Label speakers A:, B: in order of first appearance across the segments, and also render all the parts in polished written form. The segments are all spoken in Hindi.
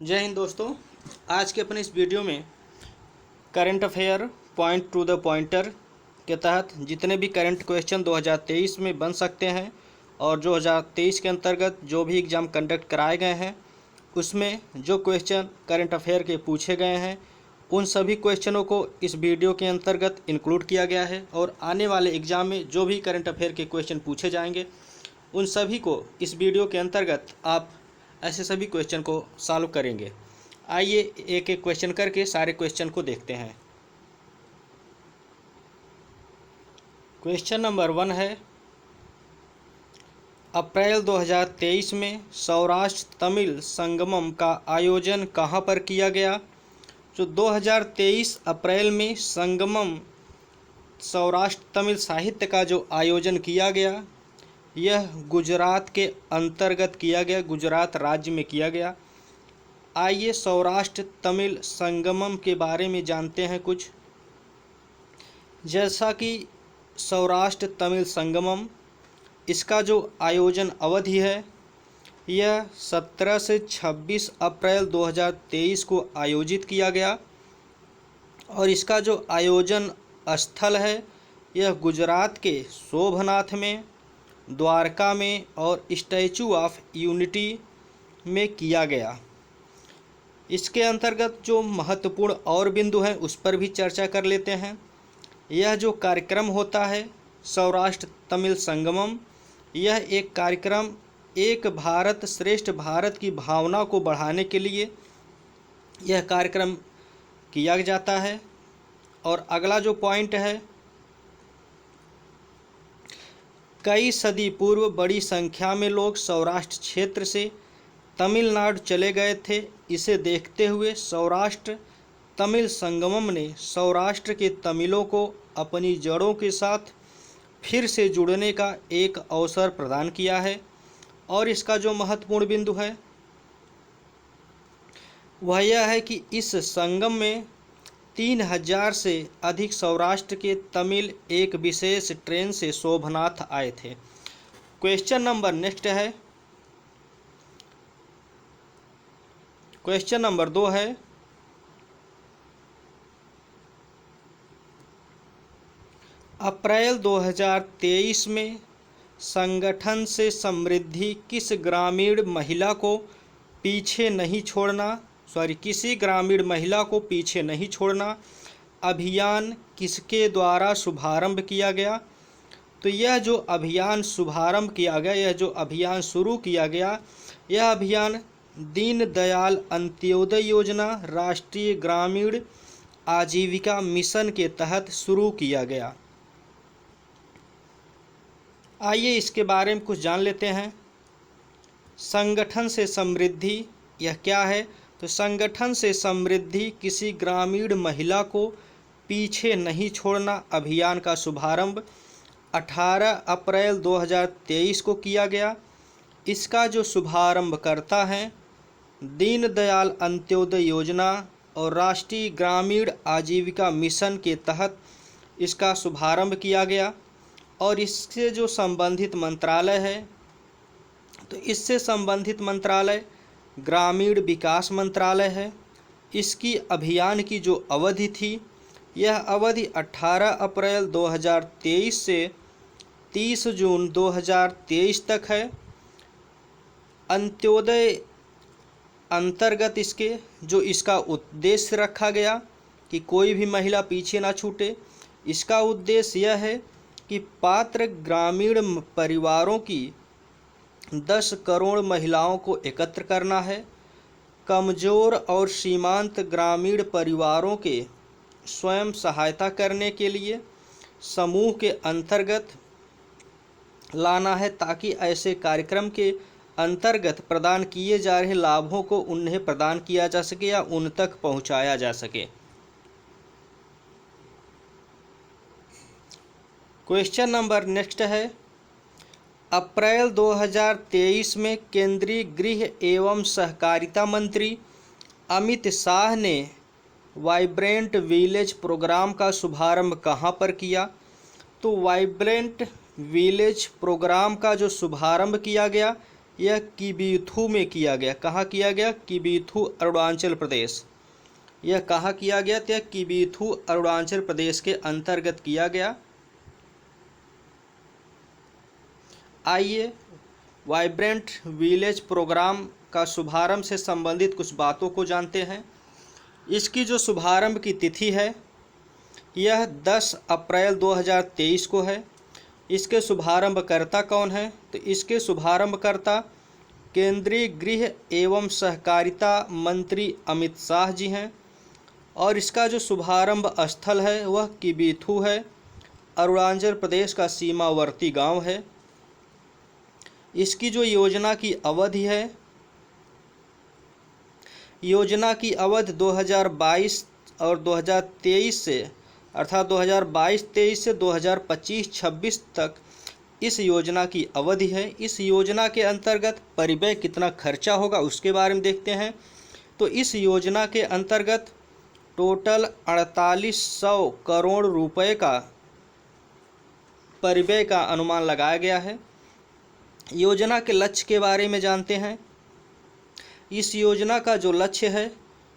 A: जय हिंद दोस्तों। आज के अपने इस वीडियो में current affair point two the pointer के तहत जितने भी करंट क्वेश्चन 2023 में बन सकते हैं और 2023 के अंतर्गत जो भी एग्ज़ाम कंडक्ट कराए गए हैं उसमें जो क्वेश्चन करंट अफेयर के पूछे गए हैं उन सभी क्वेश्चनों को इस वीडियो के अंतर्गत इंक्लूड किया गया है। और आने वाले एग्ज़ाम में जो भी करंट अफेयर के क्वेश्चन पूछे जाएंगे उन सभी को इस वीडियो के अंतर्गत आप ऐसे सभी क्वेश्चन को सॉल्व करेंगे। आइए एक एक क्वेश्चन करके सारे क्वेश्चन को देखते हैं। क्वेश्चन नंबर 1 है, अप्रैल 2023 में सौराष्ट्र तमिल संगमम का आयोजन कहाँ पर किया गया? जो 2023 अप्रैल में संगमम सौराष्ट्र तमिल साहित्य का जो आयोजन किया गया यह गुजरात के अंतर्गत किया गया, गुजरात राज्य में किया गया। आइए सौराष्ट्र तमिल संगमम के बारे में जानते हैं कुछ। जैसा कि सौराष्ट्र तमिल संगमम, इसका जो आयोजन अवधि है यह 17 से 26 अप्रैल 2023 को आयोजित किया गया और इसका जो आयोजन स्थल है यह गुजरात के सोमनाथ में, द्वारका में और स्टैचू ऑफ यूनिटी में किया गया। इसके अंतर्गत जो महत्वपूर्ण और बिंदु हैं उस पर भी चर्चा कर लेते हैं। यह जो कार्यक्रम होता है सौराष्ट्र तमिल संगमम, यह एक कार्यक्रम एक भारत श्रेष्ठ भारत की भावना को बढ़ाने के लिए यह कार्यक्रम किया जाता है। और अगला जो पॉइंट है, कई सदी पूर्व बड़ी संख्या में लोग सौराष्ट्र क्षेत्र से तमिलनाडु चले गए थे। इसे देखते हुए सौराष्ट्र तमिल संगमम ने सौराष्ट्र के तमिलों को अपनी जड़ों के साथ फिर से जुड़ने का एक अवसर प्रदान किया है। और इसका जो महत्वपूर्ण बिंदु है वह यह है कि इस संगम में 3000 से अधिक सौराष्ट्र के तमिल एक विशेष ट्रेन से सोमनाथ आए थे। क्वेश्चन नंबर नेक्स्ट है, क्वेश्चन नंबर 2 है, अप्रैल 2023 में संगठन से समृद्धि किसी ग्रामीण महिला को पीछे नहीं छोड़ना अभियान किसके द्वारा शुभारंभ किया गया? तो यह जो अभियान शुभारंभ किया गया, यह जो अभियान शुरू किया गया, यह अभियान दीनदयाल अंत्योदय योजना राष्ट्रीय ग्रामीण आजीविका मिशन के तहत शुरू किया गया। आइए इसके बारे में कुछ जान लेते हैं। संगठन से समृद्धि यह क्या है? तो संगठन से समृद्धि किसी ग्रामीण महिला को पीछे नहीं छोड़ना अभियान का शुभारंभ 18 अप्रैल 2023 को किया गया। इसका जो शुभारंभ करता है दीनदयाल अंत्योदय योजना और राष्ट्रीय ग्रामीण आजीविका मिशन के तहत इसका शुभारंभ किया गया। और इससे जो संबंधित मंत्रालय है तो इससे संबंधित मंत्रालय ग्रामीण विकास मंत्रालय है। इसकी अभियान की जो अवधि थी यह अवधि 18 अप्रैल 2023 से 30 जून 2023 तक है। अंत्योदय अंतर्गत इसका उद्देश्य रखा गया कि कोई भी महिला पीछे ना छूटे। इसका उद्देश्य यह है कि पात्र ग्रामीण परिवारों की 10 करोड़ महिलाओं को एकत्र करना है। कमज़ोर और सीमांत ग्रामीण परिवारों के स्वयं सहायता करने के लिए समूह के अंतर्गत लाना है ताकि ऐसे कार्यक्रम के अंतर्गत प्रदान किए जा रहे लाभों को उन्हें प्रदान किया जा सके या उन तक पहुंचाया जा सके। क्वेश्चन नंबर नेक्स्ट है, अप्रैल 2023 में केंद्रीय गृह एवं सहकारिता मंत्री अमित शाह ने वाइब्रेंट विलेज प्रोग्राम का शुभारंभ कहां पर किया? तो वाइब्रेंट विलेज प्रोग्राम का जो शुभारंभ किया गया यह किबीथू में किया गया। कहाँ किया गया? किबीथू, अरुणाचल प्रदेश। यह कहाँ किया गया? तो यह किबीथू अरुणाचल प्रदेश के अंतर्गत किया गया। आइए वाइब्रेंट विलेज प्रोग्राम का शुभारंभ से संबंधित कुछ बातों को जानते हैं। इसकी जो शुभारंभ की तिथि है यह 10 अप्रैल 2023 को है। इसके शुभारंभकर्ता कौन है? तो इसके शुभारंभकर्ता केंद्रीय गृह एवं सहकारिता मंत्री अमित शाह जी हैं। और इसका जो शुभारंभ स्थल है वह किबीथू है, अरुणाचल प्रदेश का सीमावर्ती गांव है। इसकी जो योजना की अवधि है, योजना की अवधि 2022 और 2023 से, अर्थात 2022-23 से 2025-26 तक इस योजना की अवधि है। इस योजना के अंतर्गत परिव्यय कितना खर्चा होगा उसके बारे में देखते हैं। तो इस योजना के अंतर्गत टोटल 4800 करोड़ रुपए का परिव्यय का अनुमान लगाया गया है। योजना के लक्ष्य के बारे में जानते हैं। इस योजना का जो लक्ष्य है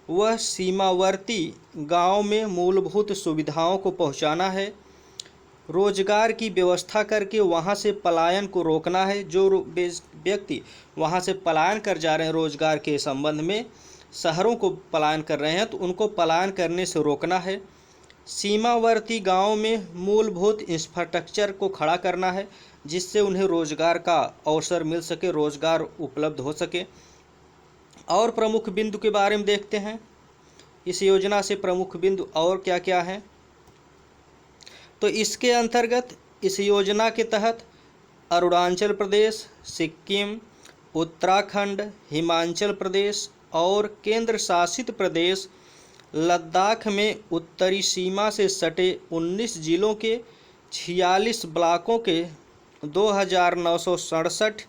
A: वह सीमावर्ती गांव में मूलभूत सुविधाओं को पहुंचाना है, रोजगार की व्यवस्था करके वहां से पलायन को रोकना है। जो व्यक्ति वहां से पलायन कर जा रहे हैं रोजगार के संबंध में, शहरों को पलायन कर रहे हैं, तो उनको पलायन करने से रोकना है। सीमावर्ती गांव में मूलभूत इंफ्रास्ट्रक्चर को खड़ा करना है जिससे उन्हें रोजगार का अवसर मिल सके, रोजगार उपलब्ध हो सके। और प्रमुख बिंदु के बारे में देखते हैं। इस योजना से प्रमुख बिंदु और क्या क्या हैं? तो इसके अंतर्गत इस योजना के तहत अरुणाचल प्रदेश, सिक्किम, उत्तराखंड, हिमाचल प्रदेश और केंद्र शासित प्रदेश लद्दाख में उत्तरी सीमा से सटे 19 जिलों के 46 ब्लॉकों के 2967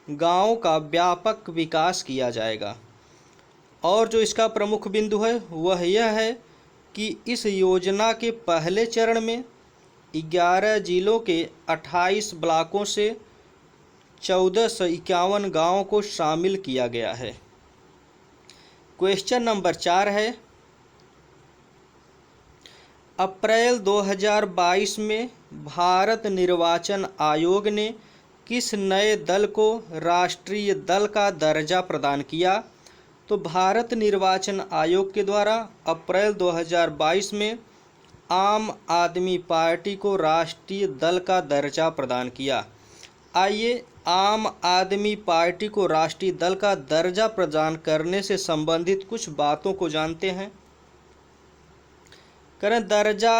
A: गाँवों का व्यापक विकास किया जाएगा। और जो इसका प्रमुख बिंदु है वह यह है कि इस योजना के पहले चरण में 11 जिलों के 28 ब्लॉकों से 1451 गाँवों को शामिल किया गया है। क्वेश्चन नंबर 4 है, अप्रैल 2022 में भारत निर्वाचन आयोग ने किस नए दल को राष्ट्रीय दल का दर्जा प्रदान किया? तो भारत निर्वाचन आयोग के द्वारा अप्रैल 2022 में आम आदमी पार्टी को राष्ट्रीय दल का दर्जा प्रदान किया। आइए आम आदमी पार्टी को राष्ट्रीय दल का दर्जा प्रदान करने से संबंधित कुछ बातों को जानते हैं। करें दर्जा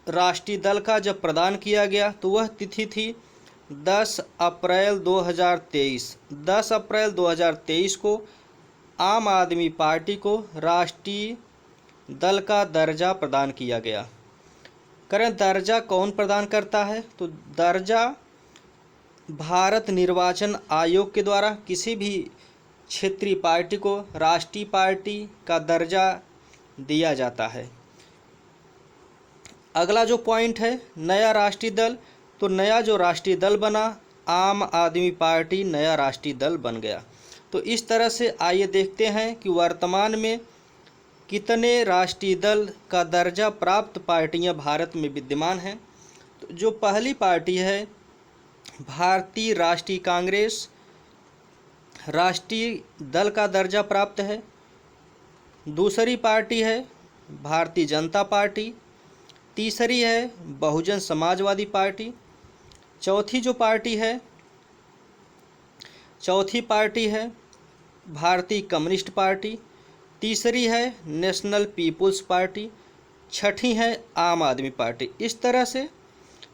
A: राष्ट्रीय दल का जब प्रदान किया गया तो वह तिथि थी 10 अप्रैल 2023। 10 अप्रैल 2023 को आम आदमी पार्टी को राष्ट्रीय दल का दर्जा प्रदान किया गया। करें दर्जा कौन प्रदान करता है? तो दर्जा भारत निर्वाचन आयोग के द्वारा किसी भी क्षेत्रीय पार्टी को राष्ट्रीय पार्टी का दर्जा दिया जाता है। अगला जो पॉइंट है नया राष्ट्रीय दल, तो नया जो राष्ट्रीय दल बना आम आदमी पार्टी नया राष्ट्रीय दल बन गया। तो इस तरह से आइए देखते हैं कि वर्तमान में कितने राष्ट्रीय दल का दर्जा प्राप्त पार्टियां भारत में विद्यमान हैं। तो जो पहली पार्टी है भारतीय राष्ट्रीय कांग्रेस, राष्ट्रीय दल का दर्जा प्राप्त है। दूसरी पार्टी है भारतीय जनता पार्टी। तीसरी है बहुजन समाजवादी पार्टी। चौथी पार्टी है भारतीय कम्युनिस्ट पार्टी। तीसरी है नेशनल पीपुल्स पार्टी। छठी है आम आदमी पार्टी। इस तरह से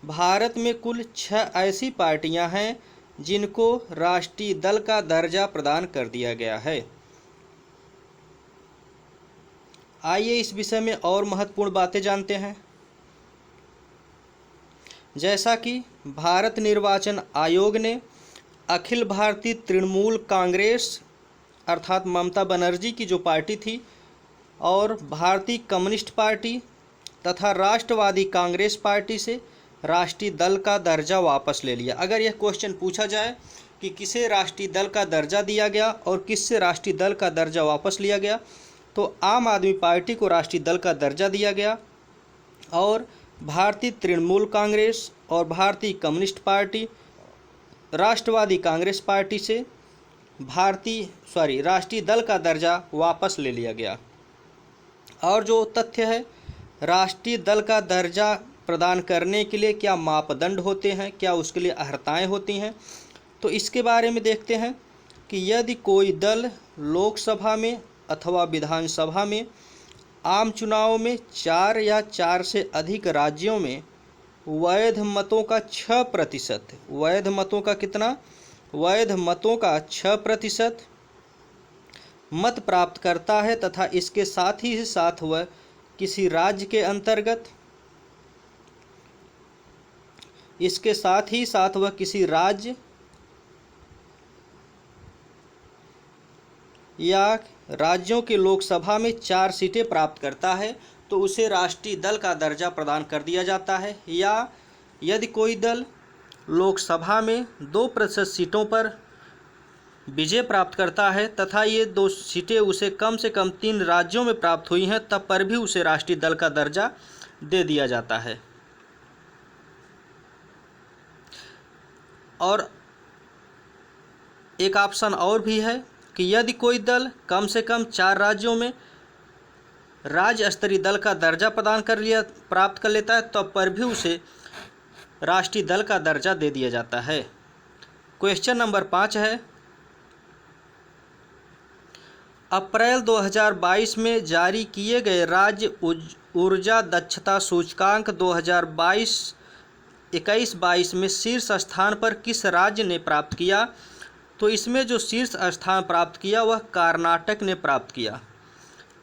A: भारत में कुल 6 ऐसी पार्टियां हैं जिनको राष्ट्रीय दल का दर्जा प्रदान कर दिया गया है। आइए इस विषय में और महत्वपूर्ण बातें जानते हैं। जैसा कि भारत निर्वाचन आयोग ने अखिल भारतीय तृणमूल कांग्रेस अर्थात ममता बनर्जी की जो पार्टी थी और भारतीय कम्युनिस्ट पार्टी तथा राष्ट्रवादी कांग्रेस पार्टी से राष्ट्रीय दल का दर्जा वापस ले लिया। अगर यह क्वेश्चन पूछा जाए कि किसे राष्ट्रीय दल का दर्जा दिया गया और किससे राष्ट्रीय दल का दर्जा वापस लिया गया। तो आम आदमी पार्टी को राष्ट्रीय दल का दर्जा दिया गया और भारतीय तृणमूल कांग्रेस और भारतीय कम्युनिस्ट पार्टी, राष्ट्रवादी कांग्रेस पार्टी से राष्ट्रीय दल का दर्जा वापस ले लिया गया। और जो तथ्य है, राष्ट्रीय दल का दर्जा प्रदान करने के लिए क्या मापदंड होते हैं, क्या उसके लिए अर्हताएँ होती हैं, तो इसके बारे में देखते हैं कि यदि कोई दल लोकसभा में अथवा विधानसभा में आम चुनाव में 4 या 4 से अधिक राज्यों में वैध मतों का 6%, वैध मतों का कितना, वैध मतों का 6% मत प्राप्त करता है तथा इसके साथ ही साथ वह किसी राज्य के अंतर्गत, इसके साथ ही साथ वह किसी राज्य या राज्यों के लोकसभा में 4 सीटें प्राप्त करता है तो उसे राष्ट्रीय दल का दर्जा प्रदान कर दिया जाता है। या यदि कोई दल लोकसभा में 2% सीटों पर विजय प्राप्त करता है तथा ये 2 सीटें उसे कम से कम 3 राज्यों में प्राप्त हुई हैं, तब पर भी उसे राष्ट्रीय दल का दर्जा दे दिया जाता है। और एक ऑप्शन और भी है कि यदि कोई दल कम से कम 4 राज्यों में राज्य स्तरीय दल का दर्जा प्राप्त कर लेता है, तब पर भी उसे राष्ट्रीय दल का दर्जा दे दिया जाता है। क्वेश्चन नंबर 5 है, अप्रैल 2022 में जारी किए गए राज्य ऊर्जा दक्षता सूचकांक 2021-22 में शीर्ष स्थान पर किस राज्य ने प्राप्त किया। तो इसमें जो शीर्ष स्थान प्राप्त किया वह कर्नाटक ने प्राप्त किया।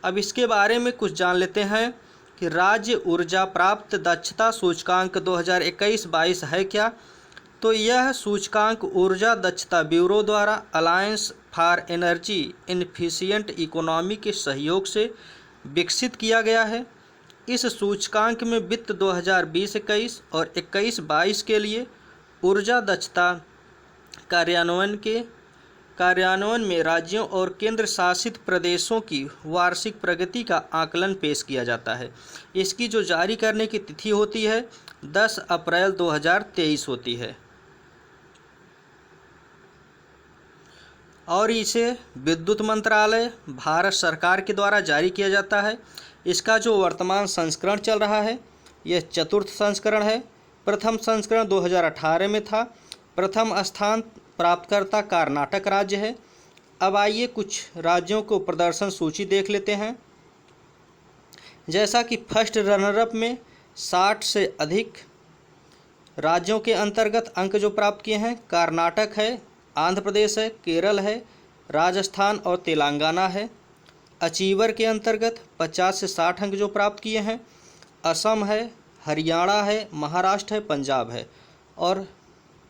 A: अब इसके बारे में कुछ जान लेते हैं कि राज्य ऊर्जा प्राप्त दक्षता सूचकांक 2021-22 है क्या। तो यह सूचकांक ऊर्जा दक्षता ब्यूरो द्वारा अलायंस फॉर एनर्जी इनफिशिएंट इकोनॉमी के सहयोग से विकसित किया गया है। इस सूचकांक में वित्त 2020-21 और 21-22 के लिए ऊर्जा दक्षता कार्यान्वयन में राज्यों और केंद्र शासित प्रदेशों की वार्षिक प्रगति का आकलन पेश किया जाता है। इसकी जो जारी करने की तिथि होती है 10 अप्रैल 2023 होती है और इसे विद्युत मंत्रालय भारत सरकार के द्वारा जारी किया जाता है। इसका जो वर्तमान संस्करण चल रहा है यह 4th संस्करण है। प्रथम संस्करण 2018 में था। प्रथम स्थान प्राप्तकर्ता कर्नाटक राज्य है। अब आइए कुछ राज्यों को प्रदर्शन सूची देख लेते हैं। जैसा कि फर्स्ट रनरअप में 60 से अधिक राज्यों के अंतर्गत अंक जो प्राप्त किए हैं कर्नाटक है, आंध्र प्रदेश है, केरल है, राजस्थान और तेलंगाना है। अचीवर के अंतर्गत 50 से 60 अंक जो प्राप्त किए हैं असम है, हरियाणा है, महाराष्ट्र है, पंजाब है। और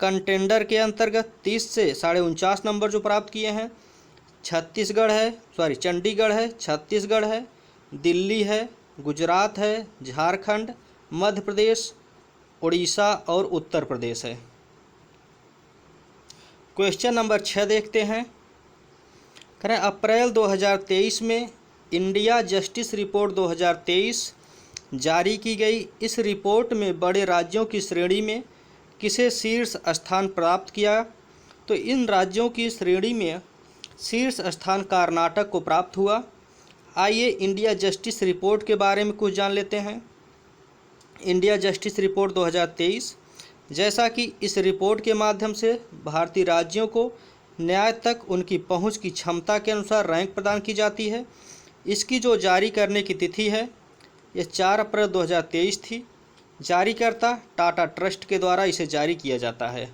A: कंटेंडर के अंतर्गत 30 से 49.5 नंबर जो प्राप्त किए हैं चंडीगढ़ है, छत्तीसगढ़ है, दिल्ली है, गुजरात है, झारखंड, मध्य प्रदेश, उड़ीसा और उत्तर प्रदेश है। क्वेश्चन नंबर 6 देखते हैं। करें अप्रैल 2023 में इंडिया जस्टिस रिपोर्ट 2023 जारी की गई। इस रिपोर्ट में बड़े राज्यों की श्रेणी में किसे शीर्ष स्थान प्राप्त किया। तो इन राज्यों की श्रेणी में शीर्ष स्थान कर्नाटक को प्राप्त हुआ। आइए इंडिया जस्टिस रिपोर्ट के बारे में कुछ जान लेते हैं। इंडिया जस्टिस रिपोर्ट 2023, जैसा कि इस रिपोर्ट के माध्यम से भारतीय राज्यों को न्याय तक उनकी पहुंच की क्षमता के अनुसार रैंक प्रदान की जाती है। इसकी जो जारी करने की तिथि है यह 4 अप्रैल 2023 थी। जारीकर्ता टाटा ट्रस्ट के द्वारा इसे जारी किया जाता है।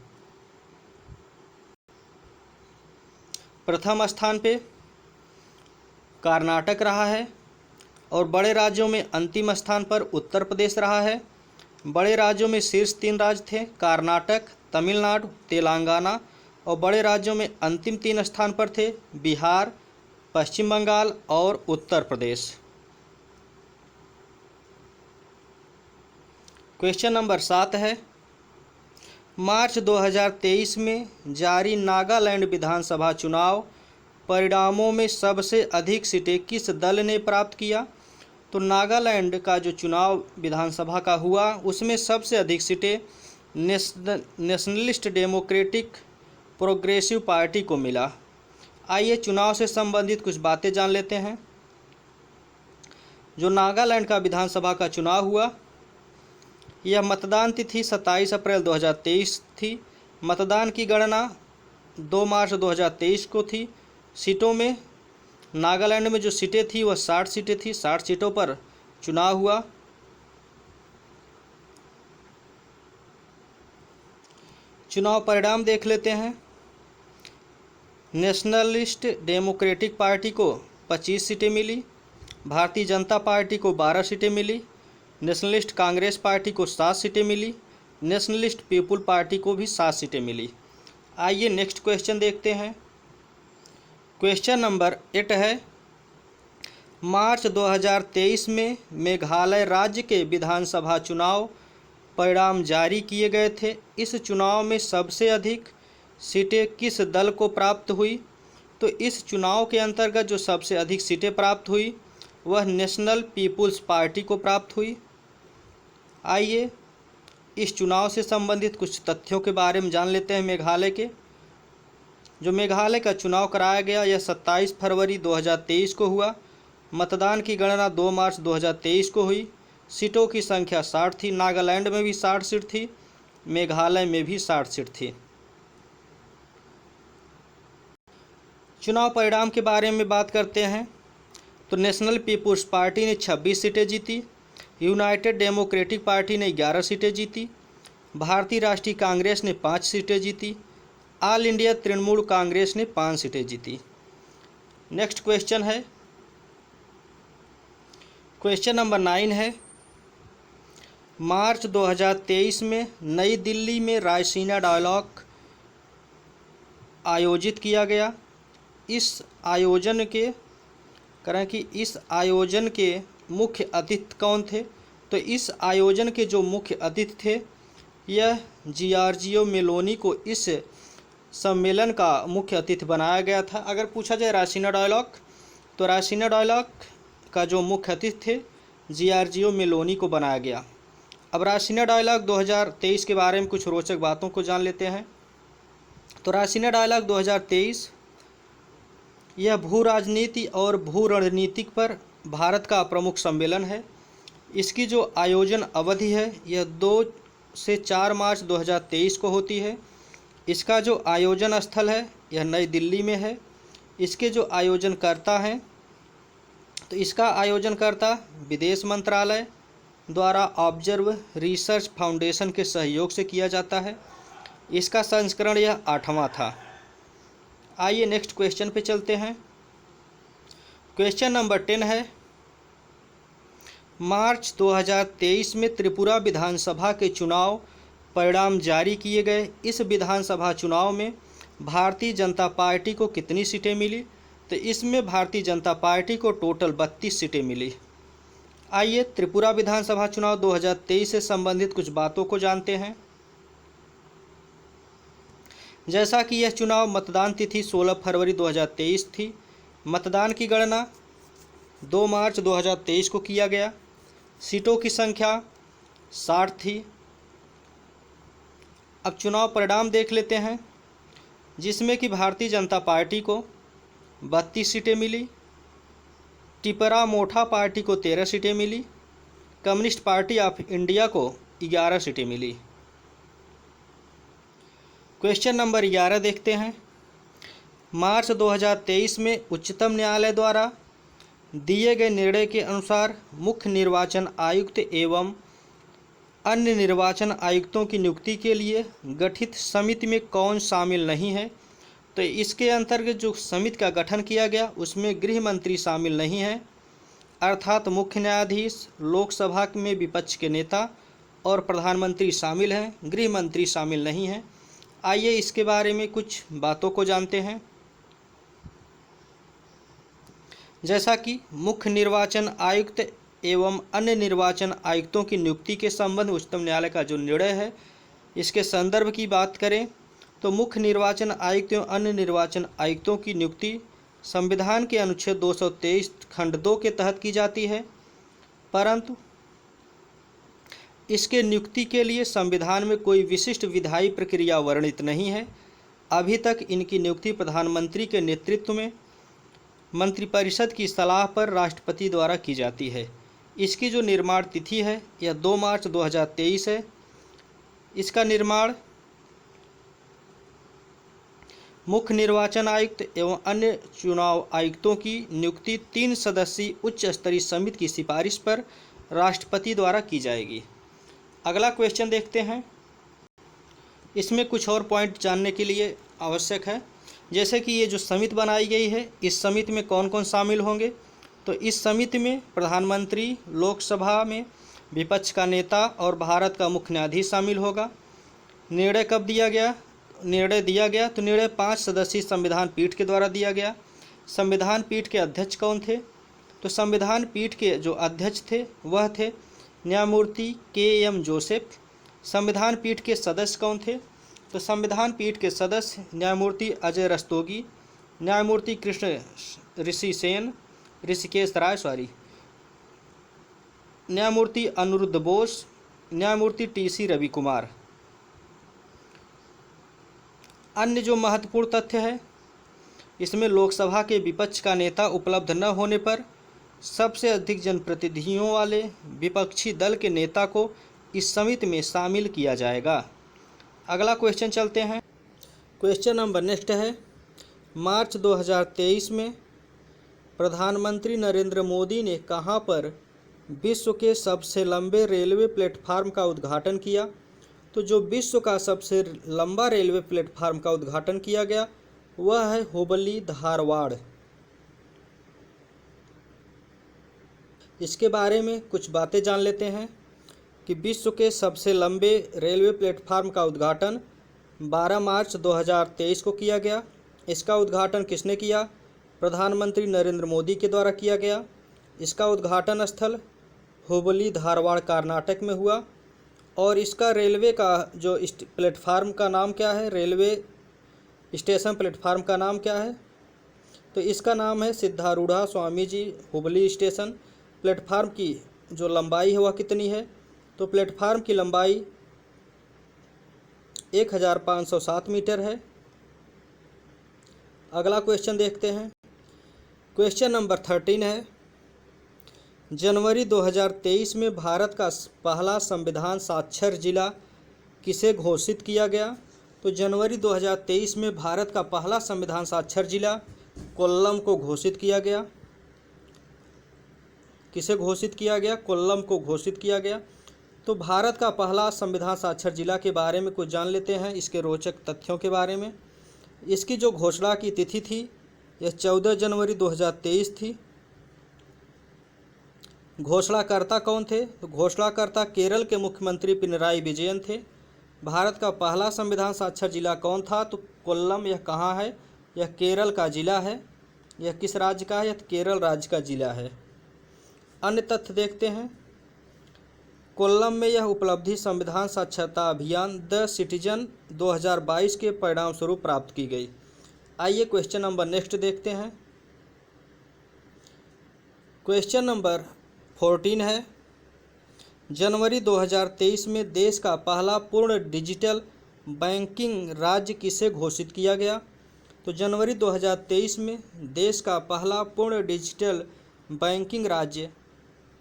A: प्रथम स्थान पे कर्नाटक रहा है और बड़े राज्यों में अंतिम स्थान पर उत्तर प्रदेश रहा है। बड़े राज्यों में शीर्ष 3 राज्य थे कर्नाटक, तमिलनाडु, तेलंगाना। और बड़े राज्यों में अंतिम 3 स्थान पर थे बिहार, पश्चिम बंगाल और उत्तर प्रदेश। क्वेश्चन नंबर 7 है, मार्च 2023 में जारी नागालैंड विधानसभा चुनाव परिणामों में सबसे अधिक सीटें किस दल ने प्राप्त किया? तो नागालैंड का जो चुनाव विधानसभा का हुआ उसमें सबसे अधिक सीटें नेशनलिस्ट डेमोक्रेटिक प्रोग्रेसिव पार्टी को मिला। आइए चुनाव से संबंधित कुछ बातें जान लेते हैं। जो नागालैंड का विधानसभा का चुनाव हुआ, यह मतदान तिथि 27 अप्रैल 2023 थी। मतदान की गणना 2 मार्च 2023 को थी। सीटों में नागालैंड में जो सीटें थी वह 60 सीटें थी। 60 सीटों पर चुनाव हुआ। चुनाव परिणाम देख लेते हैं। नेशनलिस्ट डेमोक्रेटिक पार्टी को 25 सीटें मिली, भारतीय जनता पार्टी को 12 सीटें मिली, नेशनलिस्ट कांग्रेस पार्टी को 7 सीटें मिली, नेशनलिस्ट पीपुल पार्टी को भी 7 सीटें मिली। आइए नेक्स्ट क्वेश्चन देखते हैं। क्वेश्चन नंबर 8 है, मार्च 2023 में मेघालय राज्य के विधानसभा चुनाव परिणाम जारी किए गए थे। इस चुनाव में सबसे अधिक सीटें किस दल को प्राप्त हुई? तो इस चुनाव के अंतर्गत जो सबसे अधिक सीटें प्राप्त हुई वह नेशनल पीपुल्स पार्टी को प्राप्त हुई। आइए इस चुनाव से संबंधित कुछ तथ्यों के बारे में जान लेते हैं। मेघालय के जो मेघालय का चुनाव कराया गया यह 27 फरवरी 2023 को हुआ। मतदान की गणना 2 मार्च 2023 को हुई। सीटों की संख्या 60 थी। नागालैंड में भी 60 सीट थी, मेघालय में भी 60 सीट थी। चुनाव परिणाम के बारे में बात करते हैं तो नेशनल पीपुल्स पार्टी ने 26 सीटें जीती, यूनाइटेड डेमोक्रेटिक पार्टी ने 11 सीटें जीती, भारतीय राष्ट्रीय कांग्रेस ने 5 सीटें जीती, ऑल इंडिया तृणमूल कांग्रेस ने 5 सीटें जीती। नेक्स्ट क्वेश्चन है, क्वेश्चन नंबर 9 है, मार्च 2023 में नई दिल्ली में रायसीना डायलॉग आयोजित किया गया। इस आयोजन के मुख्य अतिथि कौन थे? तो इस आयोजन के जो मुख्य अतिथि थे यह जियार्जियो मेलोनी को इस सम्मेलन का मुख्य अतिथि बनाया गया था। अगर पूछा जाए रायसीना डायलॉग, तो रायसीना डायलॉग का जो मुख्य अतिथि थे जियार्जियो मेलोनी को बनाया गया। अब रायसीना डायलॉग 2023 के बारे में कुछ रोचक बातों को जान लेते हैं। तो रायसीना डायलॉग 2023 यह भू राजनीति और भू रणनीतिक पर भारत का प्रमुख सम्मेलन है। इसकी जो आयोजन अवधि है यह 2 से 4 मार्च 2023 को होती है। इसका जो आयोजन स्थल है यह नई दिल्ली में है। इसके जो आयोजनकर्ता हैं तो इसका आयोजनकर्ता विदेश मंत्रालय द्वारा ऑब्जर्व रिसर्च फाउंडेशन के सहयोग से किया जाता है। इसका संस्करण यह 8वां था। आइए नेक्स्ट क्वेश्चन पे चलते हैं। क्वेश्चन नंबर 10 है, मार्च 2023 में त्रिपुरा विधानसभा के चुनाव परिणाम जारी किए गए। इस विधानसभा चुनाव में भारतीय जनता पार्टी को कितनी सीटें मिली? तो इसमें भारतीय जनता पार्टी को टोटल 32 सीटें मिली। आइए त्रिपुरा विधानसभा चुनाव 2023 से संबंधित कुछ बातों को जानते हैं। जैसा कि यह चुनाव मतदान तिथि 16 फरवरी 2023 थी। मतदान की गणना 2 मार्च 2023 को किया गया। सीटों की संख्या 60 थी। अब चुनाव परिणाम देख लेते हैं, जिसमें कि भारतीय जनता पार्टी को 32 सीटें मिली, टिपरा मोठा पार्टी को 13 सीटें मिली, कम्युनिस्ट पार्टी ऑफ इंडिया को 11 सीटें मिली। क्वेश्चन नंबर 11 देखते हैं। मार्च 2023 में उच्चतम न्यायालय द्वारा दिए गए निर्णय के अनुसार मुख्य निर्वाचन आयुक्त एवं अन्य निर्वाचन आयुक्तों की नियुक्ति के लिए गठित समिति में कौन शामिल नहीं है? तो इसके अंतर्गत जो समिति का गठन किया गया उसमें गृह मंत्री शामिल नहीं है, अर्थात मुख्य न्यायाधीश, लोकसभा में विपक्ष के नेता और प्रधानमंत्री शामिल हैं, गृह मंत्री शामिल नहीं हैं। आइए इसके बारे में कुछ बातों को जानते हैं। जैसा कि मुख्य निर्वाचन आयुक्त एवं अन्य निर्वाचन आयुक्तों की नियुक्ति के संबंध में उच्चतम न्यायालय का जो निर्णय है इसके संदर्भ की बात करें तो मुख्य निर्वाचन आयुक्त एवं अन्य निर्वाचन आयुक्तों की नियुक्ति संविधान के अनुच्छेद 223 खंड 2 के तहत की जाती है, परंतु इसके नियुक्ति के लिए संविधान में कोई विशिष्ट विधायी प्रक्रिया वर्णित नहीं है। अभी तक इनकी नियुक्ति प्रधानमंत्री के नेतृत्व में मंत्रिपरिषद की सलाह पर राष्ट्रपति द्वारा की जाती है। इसकी जो निर्माण तिथि है यह 2 मार्च 2023 है। इसका निर्माण मुख्य निर्वाचन आयुक्त एवं अन्य चुनाव आयुक्तों की नियुक्ति 3 सदस्यीय उच्च स्तरीय समिति की सिफारिश पर राष्ट्रपति द्वारा की जाएगी। अगला क्वेश्चन देखते हैं। इसमें कुछ और पॉइंट जानने के लिए आवश्यक है, जैसे कि ये जो समिति बनाई गई है इस समिति में कौन कौन शामिल होंगे। तो इस समिति में प्रधानमंत्री, लोकसभा में विपक्ष का नेता और भारत का मुख्य न्यायाधीश शामिल होगा। निर्णय कब दिया गया तो निर्णय 5 सदस्यीय संविधान पीठ के द्वारा दिया गया। संविधान पीठ के अध्यक्ष कौन थे? तो संविधान पीठ के जो अध्यक्ष थे वह थे न्यायमूर्ति KM जोसेफ। संविधान पीठ के सदस्य कौन थे? तो संविधान पीठ के सदस्य न्यायमूर्ति अजय रस्तोगी, न्यायमूर्ति कृष्ण ऋषिकेश राय, न्यायमूर्ति अनिरुद्ध बोस, न्यायमूर्ति TC रविकुमार। अन्य जो महत्वपूर्ण तथ्य है इसमें लोकसभा के विपक्ष का नेता उपलब्ध न होने पर सबसे अधिक जनप्रतिनिधियों वाले विपक्षी दल के नेता को इस समिति में शामिल किया जाएगा। अगला क्वेश्चन चलते हैं। क्वेश्चन नंबर नेक्स्ट है, मार्च 2023 में प्रधानमंत्री नरेंद्र मोदी ने कहां पर विश्व के सबसे लंबे रेलवे प्लेटफार्म का उद्घाटन किया? तो जो विश्व का सबसे लंबा रेलवे प्लेटफार्म का उद्घाटन किया गया वह है हुबली धारवाड़। इसके बारे में कुछ बातें जान लेते हैं कि विश्व के सबसे लंबे रेलवे प्लेटफार्म का उद्घाटन 12 मार्च 2023 को किया गया। इसका उद्घाटन किसने किया? प्रधानमंत्री नरेंद्र मोदी के द्वारा किया गया। इसका उद्घाटन स्थल हुबली धारवाड़ कर्नाटक में हुआ और इसका रेलवे का जो प्लेटफार्म का नाम क्या है, रेलवे स्टेशन प्लेटफार्म का नाम क्या है? तो इसका नाम है सिद्धारूढ़ा स्वामी जी हुबली स्टेशन। प्लेटफार्म की जो लंबाई है वह कितनी है? तो प्लेटफार्म की लंबाई 1507 मीटर है। अगला क्वेश्चन देखते हैं। क्वेश्चन नंबर 13 है, जनवरी 2023 में भारत का पहला संविधान साक्षर जिला किसे घोषित किया गया? तो जनवरी 2023 में भारत का पहला संविधान साक्षर जिला कोल्लम को घोषित किया गया। किसे घोषित किया गया? कोल्लम को घोषित किया गया। तो भारत का पहला संविधान साक्षर जिला के बारे में कुछ जान लेते हैं, इसके रोचक तथ्यों के बारे में। इसकी जो घोषणा की तिथि थी यह 14 जनवरी 2023 थी। घोषणाकर्ता कौन थे? तो घोषणाकर्ता केरल के मुख्यमंत्री पिनराई विजयन थे। भारत का पहला संविधान साक्षर जिला कौन था? तो कोल्लम। यह कहाँ है? यह केरल का जिला है। यह किस राज्य का है? यह केरल राज्य का जिला है। अन्य तथ्य देखते हैं। कोल्लम में यह उपलब्धि संविधान साक्षरता अभियान द सिटीजन 2022 के परिणाम स्वरूप प्राप्त की गई। आइए क्वेश्चन नंबर नेक्स्ट देखते हैं। क्वेश्चन नंबर 14 है, जनवरी 2023 में देश का पहला पूर्ण डिजिटल बैंकिंग राज्य किसे घोषित किया गया? तो जनवरी 2023 में देश का पहला पूर्ण डिजिटल बैंकिंग राज्य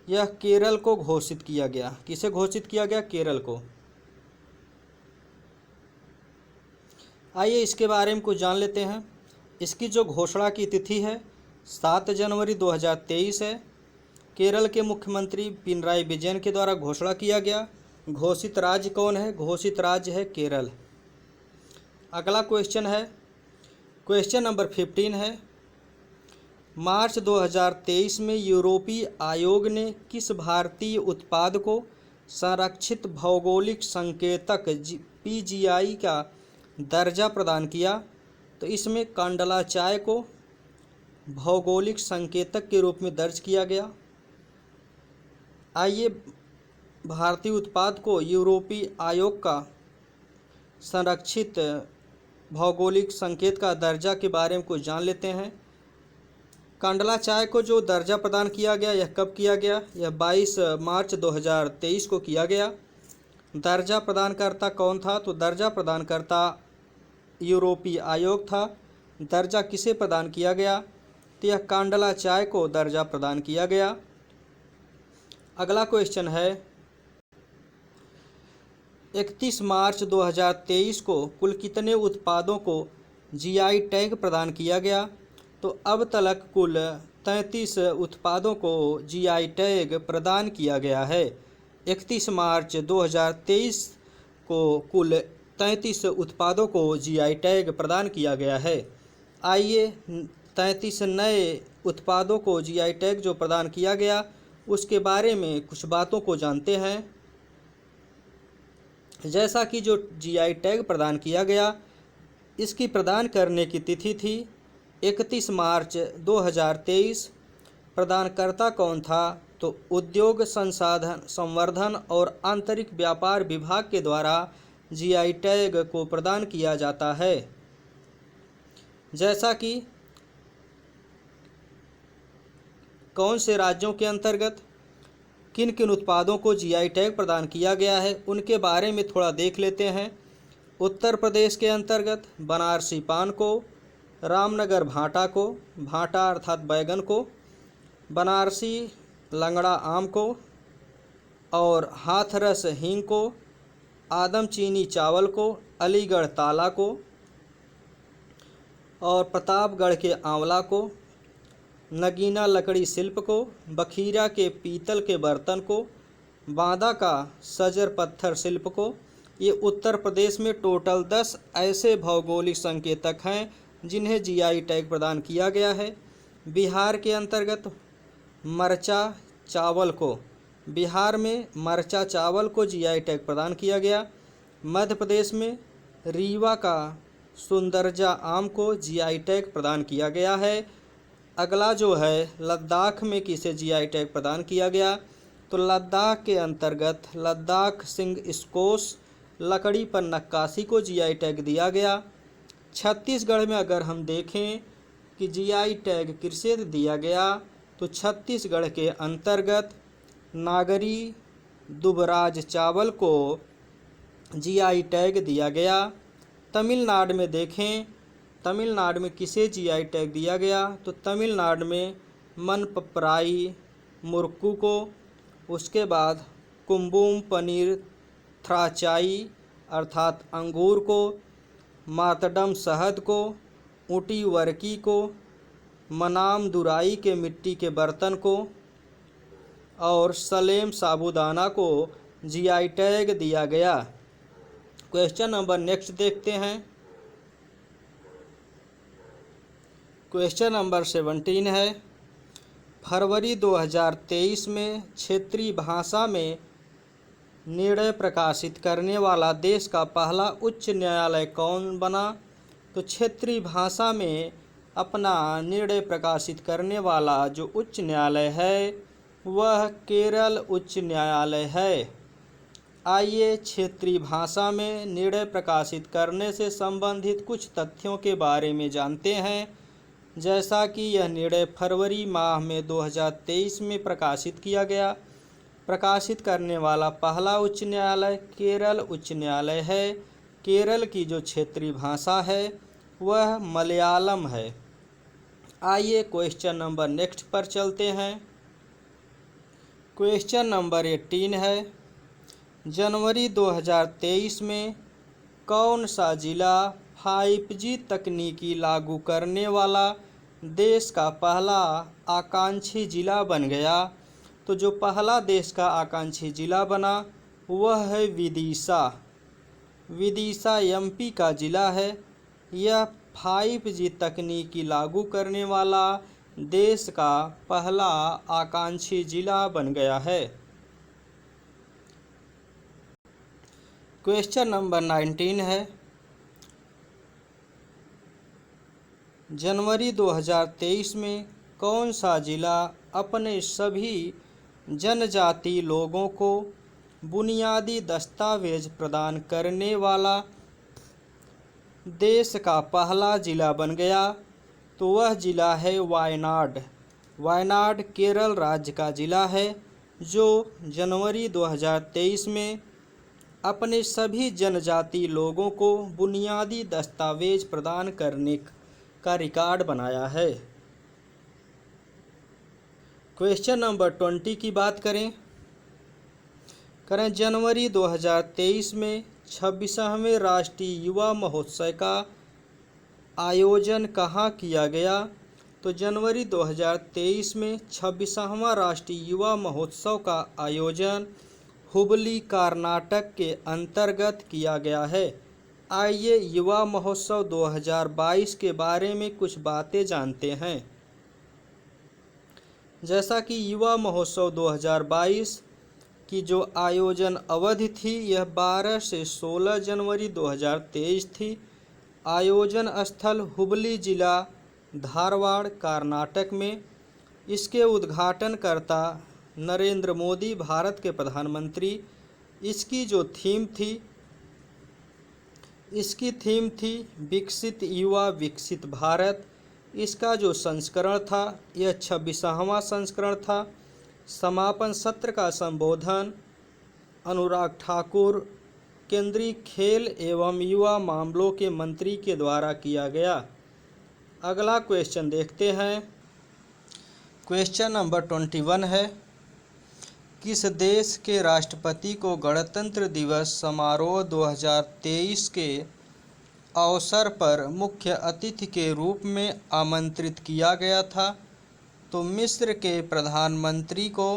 A: यह केरल को घोषित किया गया। किसे घोषित किया गया? केरल को। आइए इसके बारे में कुछ जान लेते हैं। इसकी जो घोषणा की तिथि है 7 जनवरी 2023 है। केरल के मुख्यमंत्री पिनराई विजयन के द्वारा घोषणा किया गया। घोषित राज्य कौन है? घोषित राज्य है केरल। अगला क्वेश्चन है, क्वेश्चन नंबर 15 है, मार्च 2023 में यूरोपीय आयोग ने किस भारतीय उत्पाद को संरक्षित भौगोलिक संकेतक PGI का दर्जा प्रदान किया? तो इसमें कांडला चाय को भौगोलिक संकेतक के रूप में दर्ज किया गया। आइए भारतीय उत्पाद को यूरोपीय आयोग का संरक्षित भौगोलिक संकेत का दर्जा के बारे में कुछ जान लेते हैं। कांडला चाय को जो दर्जा प्रदान किया गया, यह कब किया गया? यह 22 मार्च 2023 को किया गया। दर्जा प्रदानकर्ता कौन था? तो दर्जा प्रदानकर्ता यूरोपीय आयोग था। दर्जा किसे प्रदान किया गया? तो यह कांडला चाय को दर्जा प्रदान किया गया। अगला क्वेश्चन है, 31 मार्च 2023 को कुल कितने उत्पादों को जीआई टैग प्रदान किया गया? तो अब तक कुल 33 उत्पादों को जीआई टैग प्रदान किया गया है। 31 मार्च 2023 को कुल 33 उत्पादों को जीआई टैग प्रदान किया गया है। आइए 33 नए उत्पादों को जीआई टैग जो प्रदान किया गया उसके बारे में कुछ बातों को जानते हैं। जैसा कि जो जीआई टैग प्रदान किया गया, इसकी प्रदान करने की तिथि थी 31 मार्च 2023। प्रदानकर्ता कौन था? तो उद्योग संसाधन संवर्धन और आंतरिक व्यापार विभाग के द्वारा जीआई टैग को प्रदान किया जाता है। जैसा कि कौन से राज्यों के अंतर्गत किन किन उत्पादों को जीआई टैग प्रदान किया गया है उनके बारे में थोड़ा देख लेते हैं। उत्तर प्रदेश के अंतर्गत बनारसी पान को, रामनगर भाटा को, भाटा अर्थात बैगन को, बनारसी लंगड़ा आम को और हाथरस हींग को, आदमचीनी चावल को, अलीगढ़ ताला को और प्रतापगढ़ के आंवला को, नगीना लकड़ी शिल्प को, बखीरा के पीतल के बर्तन को, बांदा का सजर पत्थर शिल्प को। ये उत्तर प्रदेश में टोटल 10 ऐसे भौगोलिक संकेतक हैं जिन्हें जीआई टैग प्रदान किया गया है। बिहार के अंतर्गत मरचा चावल को, बिहार में मरचा चावल को जीआई टैग प्रदान किया गया। मध्य प्रदेश में रीवा का सुंदरजा आम को जीआई टैग प्रदान किया गया है। अगला जो है लद्दाख में किसे जीआई टैग प्रदान किया गया? तो लद्दाख के अंतर्गत लद्दाख सिंह स्कोस लकड़ी पर नक्काशी को जीआई टैग दिया गया। छत्तीसगढ़ में अगर हम देखें कि जीआई टैग किसे दिया गया, तो छत्तीसगढ़ के अंतर्गत नागरी दुबराज चावल को जीआई टैग दिया गया। तमिलनाडु में देखें, तमिलनाडु में किसे जीआई टैग दिया गया? तो तमिलनाडु में मनपप्राई मुर्कू को, उसके बाद कुम्बुम पनीर थ्राचाई अर्थात अंगूर को, मातडम शहद को, ऊटी वर्की को, मनाम दुराई के मिट्टी के बर्तन को और सलेम साबूदाना को जीआई टैग दिया गया। क्वेश्चन नंबर नेक्स्ट देखते हैं। क्वेश्चन नंबर 17 है, फरवरी 2023 में क्षेत्रीय भाषा में निर्णय प्रकाशित करने वाला देश का पहला उच्च न्यायालय कौन बना? तो क्षेत्रीय भाषा में अपना निर्णय प्रकाशित करने वाला जो उच्च न्यायालय है वह केरल उच्च न्यायालय है। आइए क्षेत्रीय भाषा में निर्णय प्रकाशित करने से संबंधित कुछ तथ्यों के बारे में जानते हैं। जैसा कि यह निर्णय फरवरी माह में 2023 में प्रकाशित किया गया। प्रकाशित करने वाला पहला उच्च न्यायालय केरल उच्च न्यायालय है। केरल की जो क्षेत्रीय भाषा है वह मलयालम है। आइए क्वेश्चन नंबर नेक्स्ट पर चलते हैं। क्वेश्चन नंबर 18 है, जनवरी 2023 में कौन सा जिला 5G तकनीकी लागू करने वाला देश का पहला आकांक्षी जिला बन गया? तो जो पहला देश का आकांक्षी जिला बना वह है विदिशा। विदिशा एमपी का जिला है। यह 5G तकनीकी लागू करने वाला देश का पहला आकांक्षी जिला बन गया है। क्वेश्चन नंबर 19 है, जनवरी 2023 में कौन सा जिला अपने सभी जनजाति लोगों को बुनियादी दस्तावेज प्रदान करने वाला देश का पहला जिला बन गया, तो वह जिला है वायनाड। वायनाड केरल राज्य का जिला है, जो जनवरी 2023 में अपने सभी जनजाति लोगों को बुनियादी दस्तावेज प्रदान करने का रिकॉर्ड बनाया है। क्वेश्चन नंबर 20 की बात करें जनवरी 2023 में 26वें राष्ट्रीय युवा महोत्सव का आयोजन कहाँ किया गया? तो जनवरी 2023 में 26वां राष्ट्रीय युवा महोत्सव का आयोजन हुबली कर्नाटक के अंतर्गत किया गया है। आइए युवा महोत्सव 2022 के बारे में कुछ बातें जानते हैं। जैसा कि युवा महोत्सव 2022 की जो आयोजन अवधि थी, यह 12 से 16 जनवरी 2023 थी। आयोजन स्थल हुबली जिला, धारवाड़, कर्नाटक में। इसके उद्घाटनकर्ता नरेंद्र मोदी, भारत के प्रधानमंत्री। इसकी थीम थी विकसित युवा विकसित भारत। इसका जो संस्करण था, यह 26वां संस्करण था। समापन सत्र का संबोधन अनुराग ठाकुर, केंद्रीय खेल एवं युवा मामलों के मंत्री के द्वारा किया गया। अगला क्वेश्चन देखते हैं। क्वेश्चन नंबर 21 है, किस देश के राष्ट्रपति को गणतंत्र दिवस समारोह 2023 के अवसर पर मुख्य अतिथि के रूप में आमंत्रित किया गया था? तो मिस्र के प्रधानमंत्री को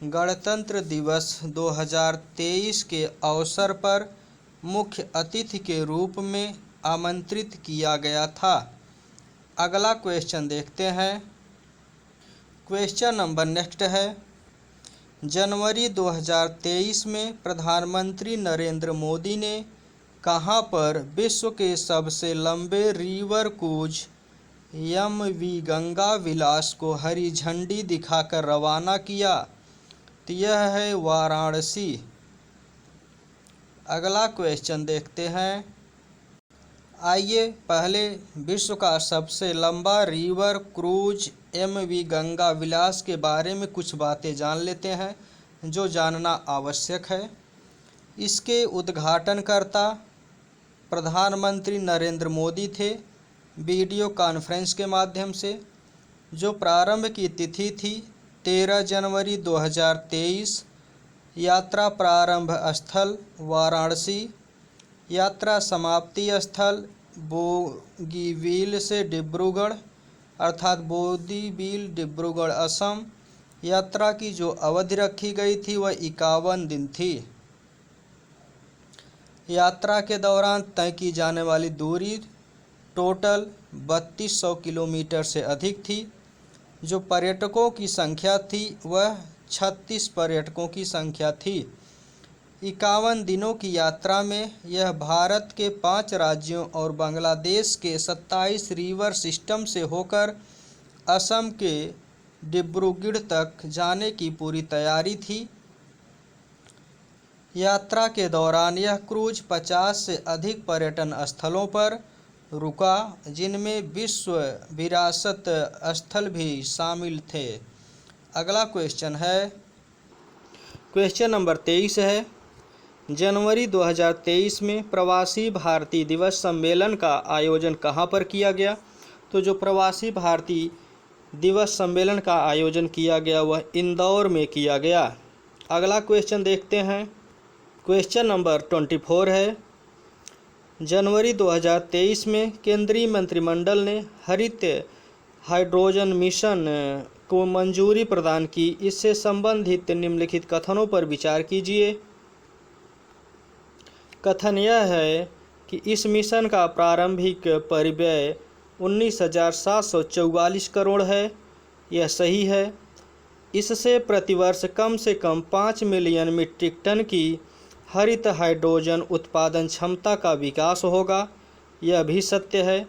A: गणतंत्र दिवस 2023 के अवसर पर मुख्य अतिथि के रूप में आमंत्रित किया गया था। अगला क्वेश्चन देखते हैं। क्वेश्चन नंबर नेक्स्ट है, जनवरी 2023 में प्रधानमंत्री नरेंद्र मोदी ने कहां पर विश्व के सबसे लंबे रिवर क्रूज MV गंगा विलास को हरी झंडी दिखाकर रवाना किया? तो यह है वाराणसी। अगला क्वेश्चन देखते हैं। आइए पहले विश्व का सबसे लंबा रिवर क्रूज MV गंगा विलास के बारे में कुछ बातें जान लेते हैं, जो जानना आवश्यक है। इसके उद्घाटनकर्ता प्रधानमंत्री नरेंद्र मोदी थे, वीडियो कॉन्फ्रेंस के माध्यम से। जो प्रारंभ की तिथि थी 13 जनवरी 2023। यात्रा प्रारंभ स्थल वाराणसी। यात्रा समाप्ति स्थल बोगीबील से डिब्रूगढ़, अर्थात बोगीबील डिब्रूगढ़ असम। यात्रा की जो अवधि रखी गई थी वह 51 दिन थी। यात्रा के दौरान तय की जाने वाली दूरी टोटल 3200 किलोमीटर से अधिक थी। जो पर्यटकों की संख्या थी वह 36 पर्यटकों की संख्या थी। 51 दिनों की यात्रा में यह भारत के 5 राज्यों और बांग्लादेश के 27 रिवर सिस्टम से होकर असम के डिब्रूगढ़ तक जाने की पूरी तैयारी थी। यात्रा के दौरान यह क्रूज 50 से अधिक पर्यटन स्थलों पर रुका, जिनमें विश्व विरासत स्थल भी शामिल थे। अगला क्वेश्चन है, क्वेश्चन नंबर 23 है, जनवरी 2023 में प्रवासी भारतीय दिवस सम्मेलन का आयोजन कहाँ पर किया गया? तो जो प्रवासी भारतीय दिवस सम्मेलन का आयोजन किया गया वह इंदौर में किया गया। अगला क्वेश्चन देखते हैं। क्वेश्चन नंबर 24 है, जनवरी 2023 में केंद्रीय मंत्रिमंडल ने हरित हाइड्रोजन मिशन को मंजूरी प्रदान की। इससे संबंधित निम्नलिखित कथनों पर विचार कीजिए। कथन यह है कि इस मिशन का प्रारंभिक परिव्यय 19,744 करोड़ है। यह सही है। इससे प्रतिवर्ष कम से कम 5 मिलियन मीट्रिक टन की हरित हाइड्रोजन उत्पादन क्षमता का विकास होगा। यह भी सत्य है।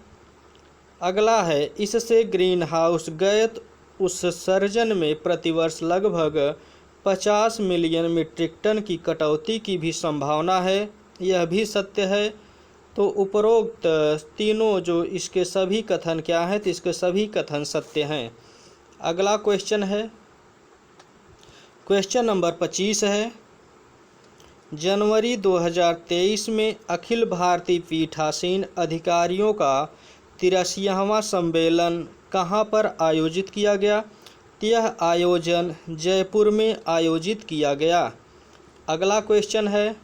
A: अगला है, इससे ग्रीन हाउस गैस उत्सर्जन में प्रतिवर्ष लगभग 50 मिलियन मीट्रिक टन की कटौती की भी संभावना है। यह भी सत्य है। तो उपरोक्त तीनों जो इसके सभी कथन क्या हैं, तो इसके सभी कथन सत्य हैं। अगला क्वेश्चन है, क्वेश्चन नंबर 25 है, जनवरी 2023 में अखिल भारतीय पीठासीन अधिकारियों का 83वां सम्मेलन कहाँ पर आयोजित किया गया? यह आयोजन जयपुर में आयोजित किया गया। अगला क्वेश्चन है,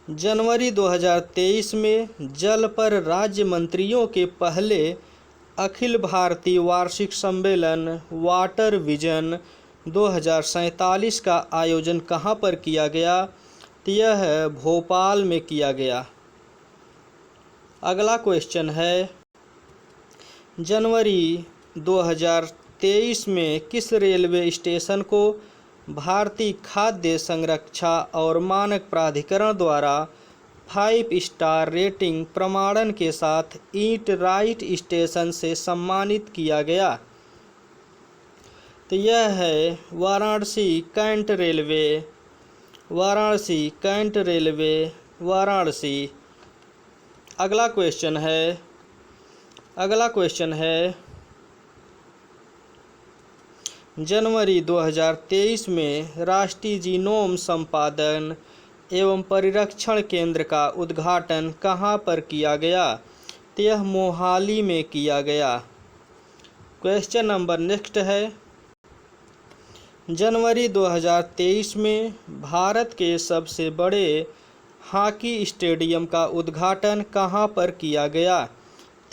A: जनवरी 2023 में जल पर राज्य मंत्रियों के पहले अखिल भारतीय वार्षिक सम्मेलन वाटर विजन 2047 का आयोजन कहाँ पर किया गया? तो यह भोपाल में किया गया। अगला क्वेश्चन है, जनवरी 2023 में किस रेलवे स्टेशन को भारतीय खाद्य संरक्षा और मानक प्राधिकरण द्वारा 5 स्टार रेटिंग प्रमाणन के साथ ईट राइट स्टेशन से सम्मानित किया गया? तो यह है Varanasi cantt railway, Varanasi cantt railway, Varanasi. अगला क्वेश्चन है, जनवरी 2023 में राष्ट्रीय जीनोम संपादन एवं परिरक्षण केंद्र का उद्घाटन कहाँ पर किया गया? तो यह मोहाली में किया गया। क्वेश्चन नंबर नेक्स्ट है, जनवरी 2023 में भारत के सबसे बड़े हॉकी स्टेडियम का उद्घाटन कहाँ पर किया गया?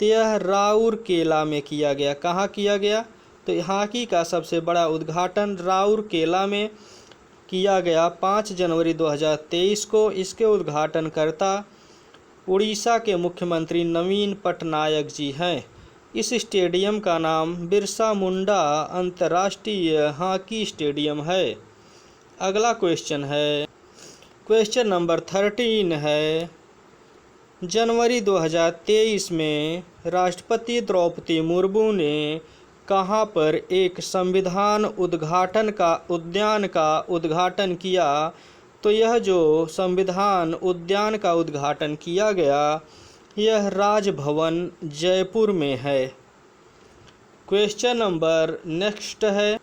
A: तो यह राउरकेला में किया गया। कहाँ किया गया? तो हॉकी का सबसे बड़ा उद्घाटन राउरकेला में किया गया 5 जनवरी 2023 को। इसके उद्घाटनकर्ता उड़ीसा के मुख्यमंत्री नवीन पटनायक जी हैं। इस स्टेडियम का नाम बिरसा मुंडा अंतर्राष्ट्रीय हॉकी स्टेडियम है। अगला क्वेश्चन है, क्वेश्चन नंबर 13 है, जनवरी 2023 में राष्ट्रपति द्रौपदी मुर्मू ने कहाँ पर एक संविधान उद्यान का उद्घाटन किया? तो यह जो संविधान उद्यान का उद्घाटन किया गया यह राजभवन जयपुर में है। क्वेश्चन नंबर नेक्स्ट है,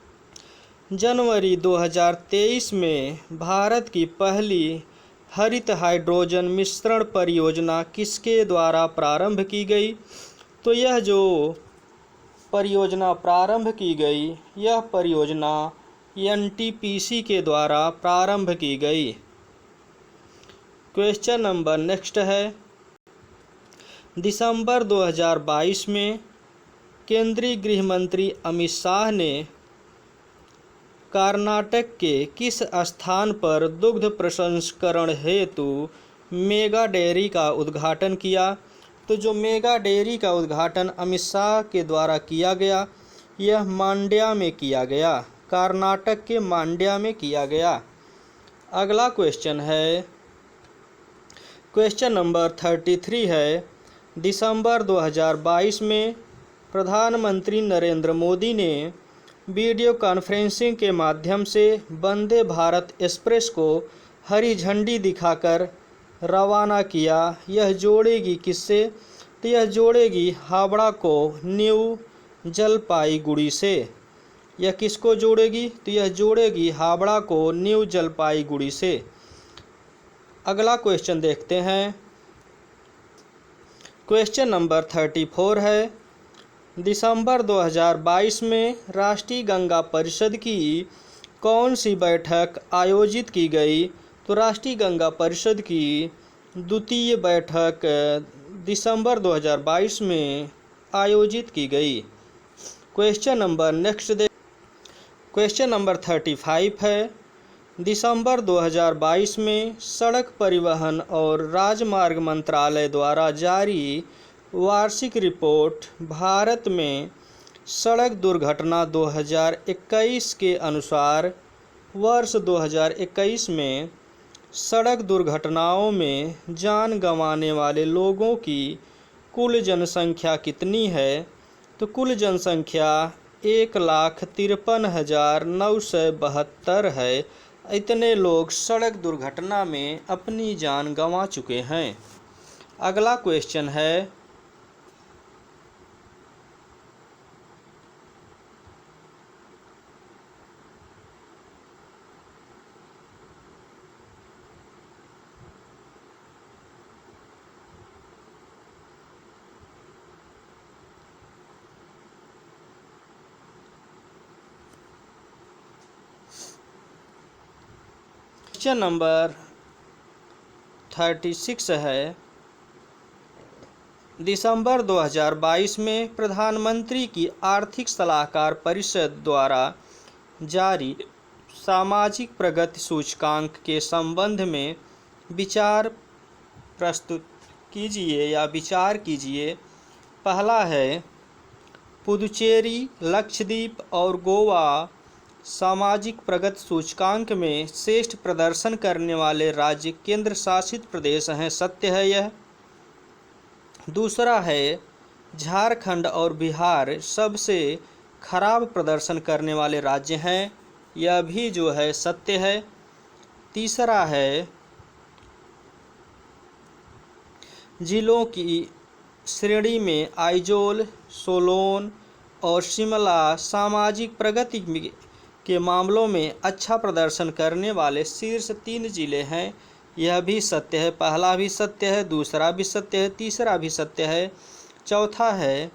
A: जनवरी 2023 में भारत की पहली हरित हाइड्रोजन मिश्रण परियोजना किसके द्वारा प्रारंभ की गई? तो यह जो परियोजना प्रारंभ की गई यह परियोजना एनटीपीसी के द्वारा प्रारंभ की गई। क्वेश्चन नंबर नेक्स्ट है, दिसंबर 2022 में केंद्रीय गृह मंत्री अमित शाह ने कर्नाटक के किस स्थान पर दुग्ध प्रसंस्करण हेतु मेगा डेयरी का उद्घाटन किया? तो जो मेगा डेयरी का उद्घाटन अमित शाह के द्वारा किया गया यह मांड्या में किया गया, कर्नाटक के मांड्या में किया गया। अगला क्वेश्चन है, क्वेश्चन नंबर 33 है, दिसंबर 2022 में प्रधानमंत्री नरेंद्र मोदी ने वीडियो कॉन्फ्रेंसिंग के माध्यम से वंदे भारत एक्सप्रेस को हरी झंडी दिखाकर रवाना किया। यह जोड़ेगी किससे? तो यह जोड़ेगी हावड़ा को न्यू जलपाईगुड़ी से। यह किसको जोड़ेगी? तो यह जोड़ेगी हावड़ा को न्यू जलपाईगुड़ी से। अगला क्वेश्चन देखते हैं, क्वेश्चन नंबर 34 है, दिसंबर 2022 में राष्ट्रीय गंगा परिषद की कौन सी बैठक आयोजित की गई? तो राष्ट्रीय गंगा परिषद की द्वितीय बैठक दिसंबर 2022 में आयोजित की गई। Question number next question number 35 है, दिसंबर 2022 में सड़क परिवहन और राजमार्ग मंत्रालय द्वारा जारी वार्षिक रिपोर्ट भारत में सड़क दुर्घटना 2021 के अनुसार वर्ष 2021 में सड़क दुर्घटनाओं में जान गंवाने वाले लोगों की कुल जनसंख्या कितनी है? तो कुल जनसंख्या 1,53,972 है। इतने लोग सड़क दुर्घटना में अपनी जान गंवा चुके हैं। अगला क्वेश्चन है क्वेश्चन नंबर 36 है, दिसंबर 2022 में प्रधानमंत्री की आर्थिक सलाहकार परिषद द्वारा जारी सामाजिक प्रगति सूचकांक के संबंध में विचार प्रस्तुत कीजिए या विचार कीजिए। पहला है, पुदुचेरी, लक्षद्वीप और गोवा सामाजिक प्रगति सूचकांक में श्रेष्ठ प्रदर्शन करने वाले राज्य केंद्र शासित प्रदेश हैं, सत्य है यह। दूसरा है, झारखंड और बिहार सबसे खराब प्रदर्शन करने वाले राज्य हैं, यह भी जो है सत्य है। तीसरा है, जिलों की श्रेणी में आइजोल, सोलोन और शिमला सामाजिक प्रगति के मामलों में अच्छा प्रदर्शन करने वाले शीर्ष 3 जिले हैं, यह भी सत्य है। पहला भी सत्य है, दूसरा भी सत्य है, तीसरा भी सत्य है। चौथा है,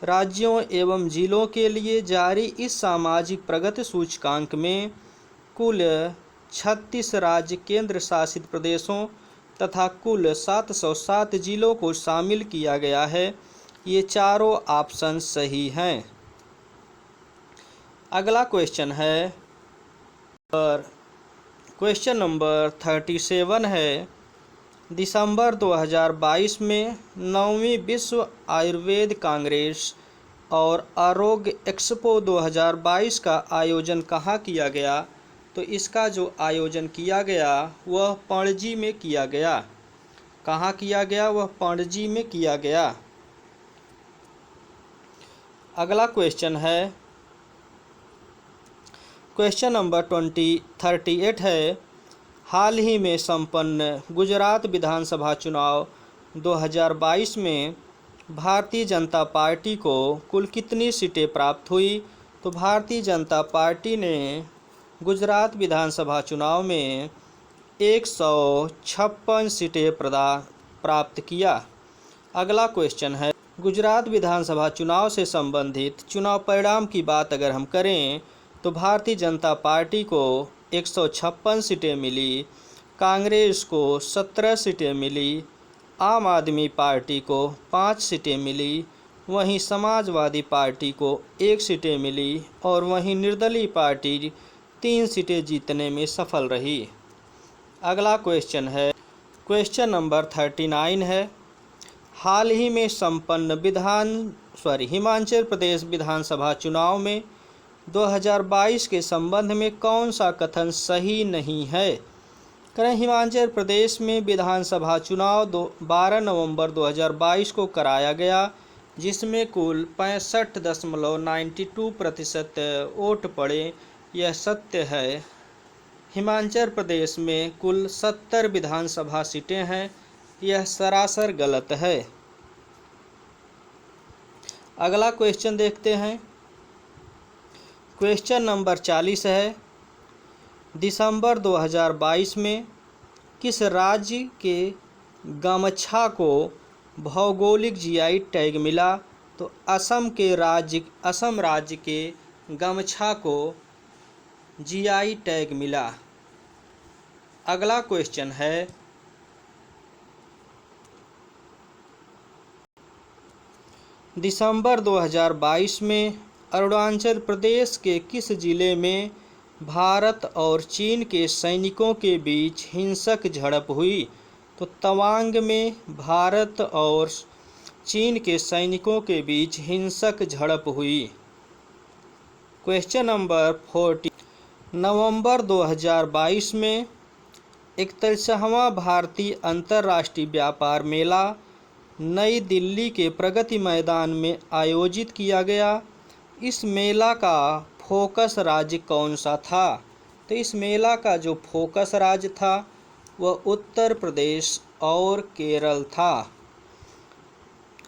A: राज्यों एवं जिलों के लिए जारी इस सामाजिक प्रगति सूचकांक में कुल 36 राज्य केंद्र शासित प्रदेशों तथा कुल 707 जिलों को शामिल किया गया है। ये चारों ऑप्शन सही हैं। अगला क्वेश्चन है और क्वेश्चन नंबर 37 है, दिसंबर 2022 में 9वीं विश्व आयुर्वेद कांग्रेस और आरोग्य एक्सपो 2022 का आयोजन कहाँ किया गया? तो इसका जो आयोजन किया गया वह पणजी में किया गया। कहाँ किया गया? वह पणजी में किया गया। अगला क्वेश्चन है, क्वेश्चन नंबर 38 है, हाल ही में संपन्न गुजरात विधानसभा चुनाव 2022 में भारतीय जनता पार्टी को कुल कितनी सीटें प्राप्त हुई? तो भारतीय जनता पार्टी ने गुजरात विधानसभा चुनाव में 156 सीटें प्राप्त किया। अगला क्वेश्चन है, गुजरात विधानसभा चुनाव से संबंधित चुनाव परिणाम की बात अगर हम करें तो भारतीय जनता पार्टी को 156 सीटें मिली, कांग्रेस को 17 सीटें मिली, आम आदमी पार्टी को 5 सीटें मिली, वहीं समाजवादी पार्टी को 1 सीटें मिली और वहीं निर्दलीय पार्टी 3 सीटें जीतने में सफल रही। अगला क्वेश्चन है, क्वेश्चन नंबर 39 है, हाल ही में संपन्न हिमाचल प्रदेश विधानसभा चुनाव में 2022 के संबंध में कौन सा कथन सही नहीं है? करें, हिमाचल प्रदेश में विधानसभा चुनाव 12 नवंबर 2022 को कराया गया, जिसमें कुल 65.92% वोट पड़े, यह सत्य है। हिमाचल प्रदेश में कुल 70 विधानसभा सीटें हैं, यह सरासर गलत है। अगला क्वेश्चन देखते हैं, क्वेश्चन नंबर 40 है, दिसंबर 2022 में किस राज्य के गमछा को भौगोलिक जीआई टैग मिला? तो असम राज्य के गमछा को जीआई टैग मिला। अगला क्वेश्चन है, दिसंबर 2022 में अरुणाचल प्रदेश के किस जिले में भारत और चीन के सैनिकों के बीच हिंसक झड़प हुई? तो तवांग में भारत और चीन के सैनिकों के बीच हिंसक झड़प हुई। क्वेश्चन नंबर 40, नवंबर 2022 में 41वां भारतीय अंतर्राष्ट्रीय व्यापार मेला नई दिल्ली के प्रगति मैदान में आयोजित किया गया। इस मेला का फोकस राज्य कौन सा था? तो इस मेला का जो फोकस राज्य था वह उत्तर प्रदेश और केरल था।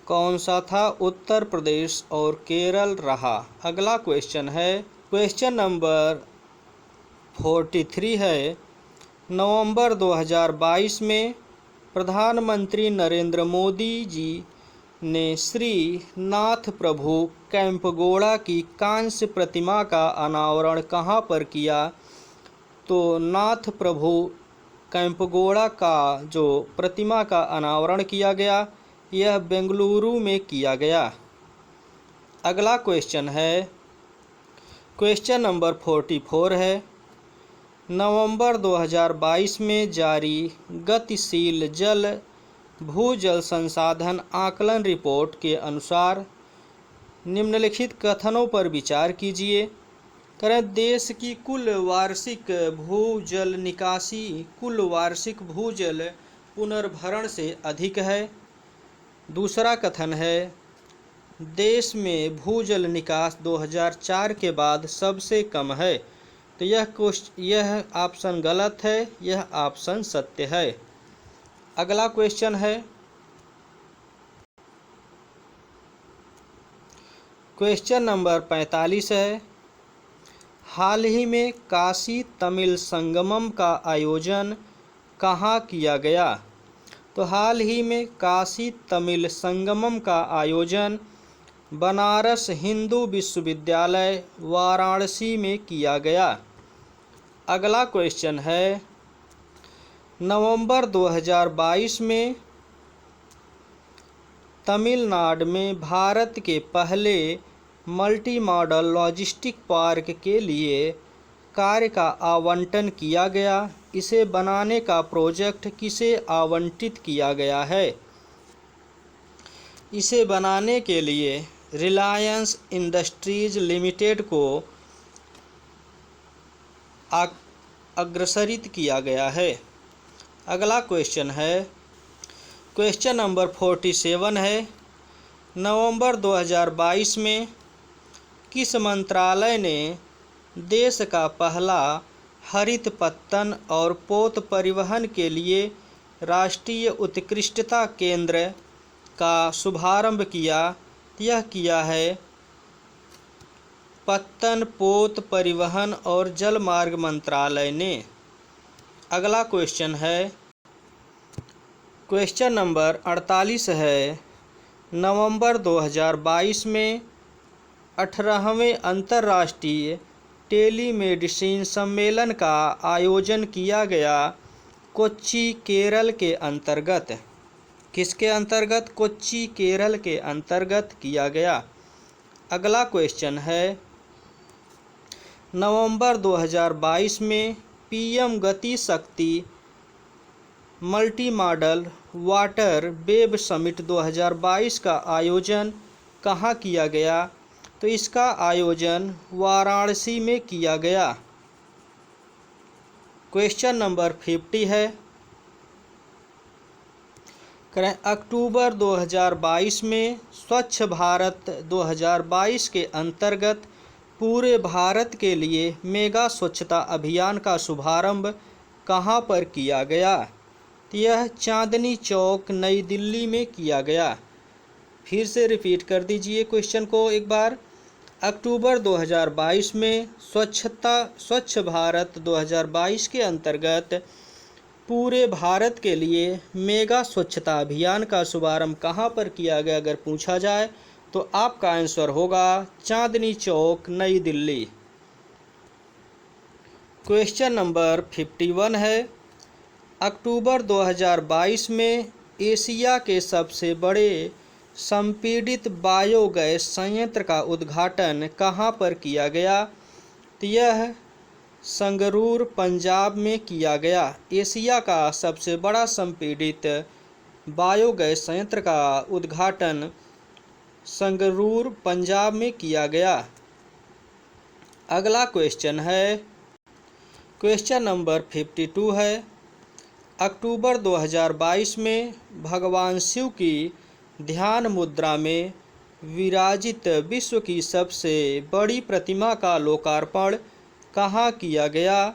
A: कौन सा था? उत्तर प्रदेश और केरल रहा। अगला क्वेश्चन है, क्वेश्चन नंबर 43 है, नवंबर 2022 में प्रधानमंत्री नरेंद्र मोदी जी ने श्री नाथ प्रभु कैंपगोड़ा की कांस्य प्रतिमा का अनावरण कहाँ पर किया? तो नाथ प्रभु कैंपगोड़ा का जो प्रतिमा का अनावरण किया गया, यह बेंगलुरु में किया गया। अगला क्वेश्चन है, क्वेश्चन नंबर 44 है, नवंबर 2022 में जारी गतिशील जल भूजल संसाधन आकलन रिपोर्ट के अनुसार निम्नलिखित कथनों पर विचार कीजिए। करें, देश की कुल वार्षिक भूजल निकासी कुल वार्षिक भूजल पुनर्भरण से अधिक है। दूसरा कथन है, देश में भूजल निकास 2004 के बाद सबसे कम है। तो यह ऑप्शन गलत है, यह ऑप्शन सत्य है। अगला क्वेश्चन है, क्वेश्चन नंबर 45 है, हाल ही में काशी तमिल संगमम का आयोजन कहाँ किया गया? तो हाल ही में काशी तमिल संगमम का आयोजन बनारस हिंदू विश्वविद्यालय वाराणसी में किया गया। अगला क्वेश्चन है, नवंबर 2022 में तमिलनाडु में भारत के पहले मल्टी मॉडल लॉजिस्टिक पार्क के लिए कार्य का आवंटन किया गया। इसे बनाने का प्रोजेक्ट किसे आवंटित किया गया है? इसे बनाने के लिए रिलायंस इंडस्ट्रीज लिमिटेड को अग्रसरित किया गया है। अगला क्वेश्चन है, क्वेश्चन नंबर 47 है, नवंबर 2022 में किस मंत्रालय ने देश का पहला हरित पत्तन और पोत परिवहन के लिए राष्ट्रीय उत्कृष्टता केंद्र का शुभारंभ किया? यह किया है पत्तन, पोत परिवहन और जलमार्ग मंत्रालय ने। अगला क्वेश्चन है, क्वेश्चन नंबर 48 है, नवंबर 2022 में 18वें अंतर्राष्ट्रीय टेलीमेडिसिन सम्मेलन का आयोजन किया गया कोच्चि केरल के अंतर्गत। किसके अंतर्गत? कोच्चि केरल के अंतर्गत किया गया। अगला क्वेश्चन है, नवंबर 2022 में पीएम गति शक्ति multi modal water web summit 2022 का आयोजन कहाँ किया गया? तो इसका आयोजन वाराणसी में किया गया। क्वेश्चन नंबर 50 है, करें, अक्टूबर 2022 में स्वच्छ भारत 2022 के अंतर्गत पूरे भारत के लिए मेगा स्वच्छता अभियान का शुभारंभ कहाँ पर किया गया? यह चांदनी चौक नई दिल्ली में किया गया। फिर से रिपीट कर दीजिए क्वेश्चन को एक बार। अक्टूबर 2022 में स्वच्छ भारत 2022 के अंतर्गत पूरे भारत के लिए मेगा स्वच्छता अभियान का शुभारंभ कहाँ पर किया गया अगर पूछा जाए तो आपका आंसर होगा चांदनी चौक नई दिल्ली। क्वेश्चन नंबर 51 है, अक्टूबर 2022 में एशिया के सबसे बड़े संपीड़ित बायोगैस संयंत्र का उद्घाटन कहाँ पर किया गया? तो यह संगरूर पंजाब में किया गया। एशिया का सबसे बड़ा संपीड़ित बायोगैस संयंत्र का उद्घाटन संगरूर पंजाब में किया गया। अगला क्वेश्चन है, क्वेश्चन नंबर 52 है, अक्टूबर 2022 में भगवान शिव की ध्यान मुद्रा में विराजित विश्व की सबसे बड़ी प्रतिमा का लोकार्पण कहाँ किया गया?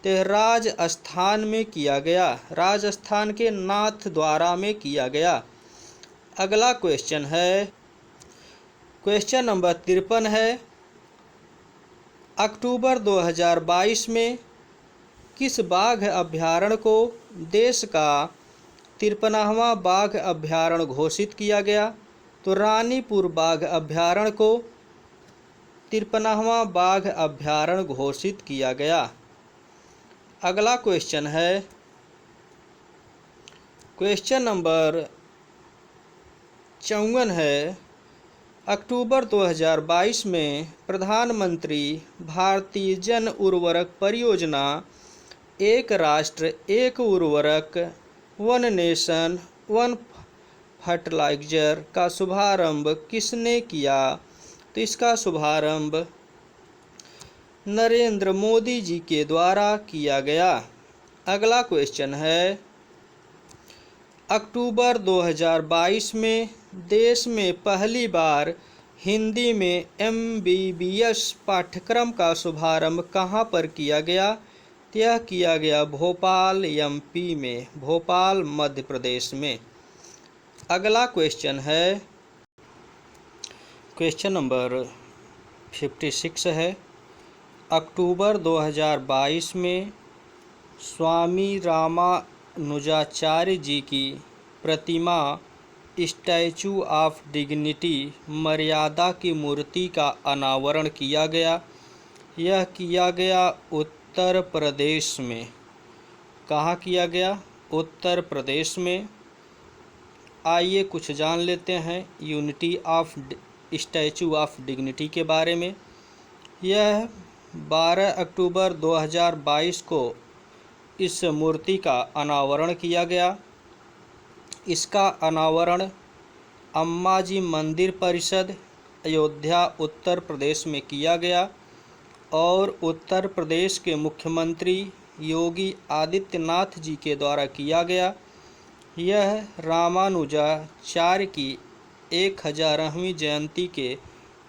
A: तो राजस्थान में किया गया, राजस्थान के नाथद्वारा में किया गया। अगला क्वेश्चन है, क्वेश्चन नंबर 53 है, अक्टूबर 2022 में किस बाघ अभयारण्य को देश का 53वां बाघ अभयारण्य घोषित किया गया? तो रानीपुर बाघ अभयारण्य को 53वां बाघ अभयारण्य घोषित किया गया। अगला क्वेश्चन है, क्वेश्चन नंबर 54 है, अक्टूबर 2022 में प्रधानमंत्री भारतीय जन उर्वरक परियोजना एक राष्ट्र एक उर्वरक वन नेशन वन फर्टिलाइजर का शुभारंभ किसने किया? तो इसका शुभारंभ नरेंद्र मोदी जी के द्वारा किया गया। अगला क्वेश्चन है, अक्टूबर 2022 में देश में पहली बार हिंदी में MBBS पाठ्यक्रम का शुभारंभ कहाँ पर किया गया? यह किया गया भोपाल MP में, भोपाल मध्य प्रदेश में। अगला क्वेश्चन है, क्वेश्चन नंबर 56 है, अक्टूबर 2022 में स्वामी रामानुजाचार्य जी की प्रतिमा स्टैचू ऑफ डिग्निटी मर्यादा की मूर्ति का अनावरण किया गया। यह किया गया उत्तर प्रदेश में। कहाँ किया गया? उत्तर प्रदेश में। आइए कुछ जान लेते हैं unity of statute of dignity के बारे में। यह 12 अक्टूबर 2022 को इस मूर्ति का अनावरण किया गया। इसका अनावरण अम्बाजी मंदिर परिषद अयोध्या उत्तर प्रदेश में किया गया और उत्तर प्रदेश के मुख्यमंत्री योगी आदित्यनाथ जी के द्वारा किया गया। यह रामानुजाचार्य की 1000वीं जयंती के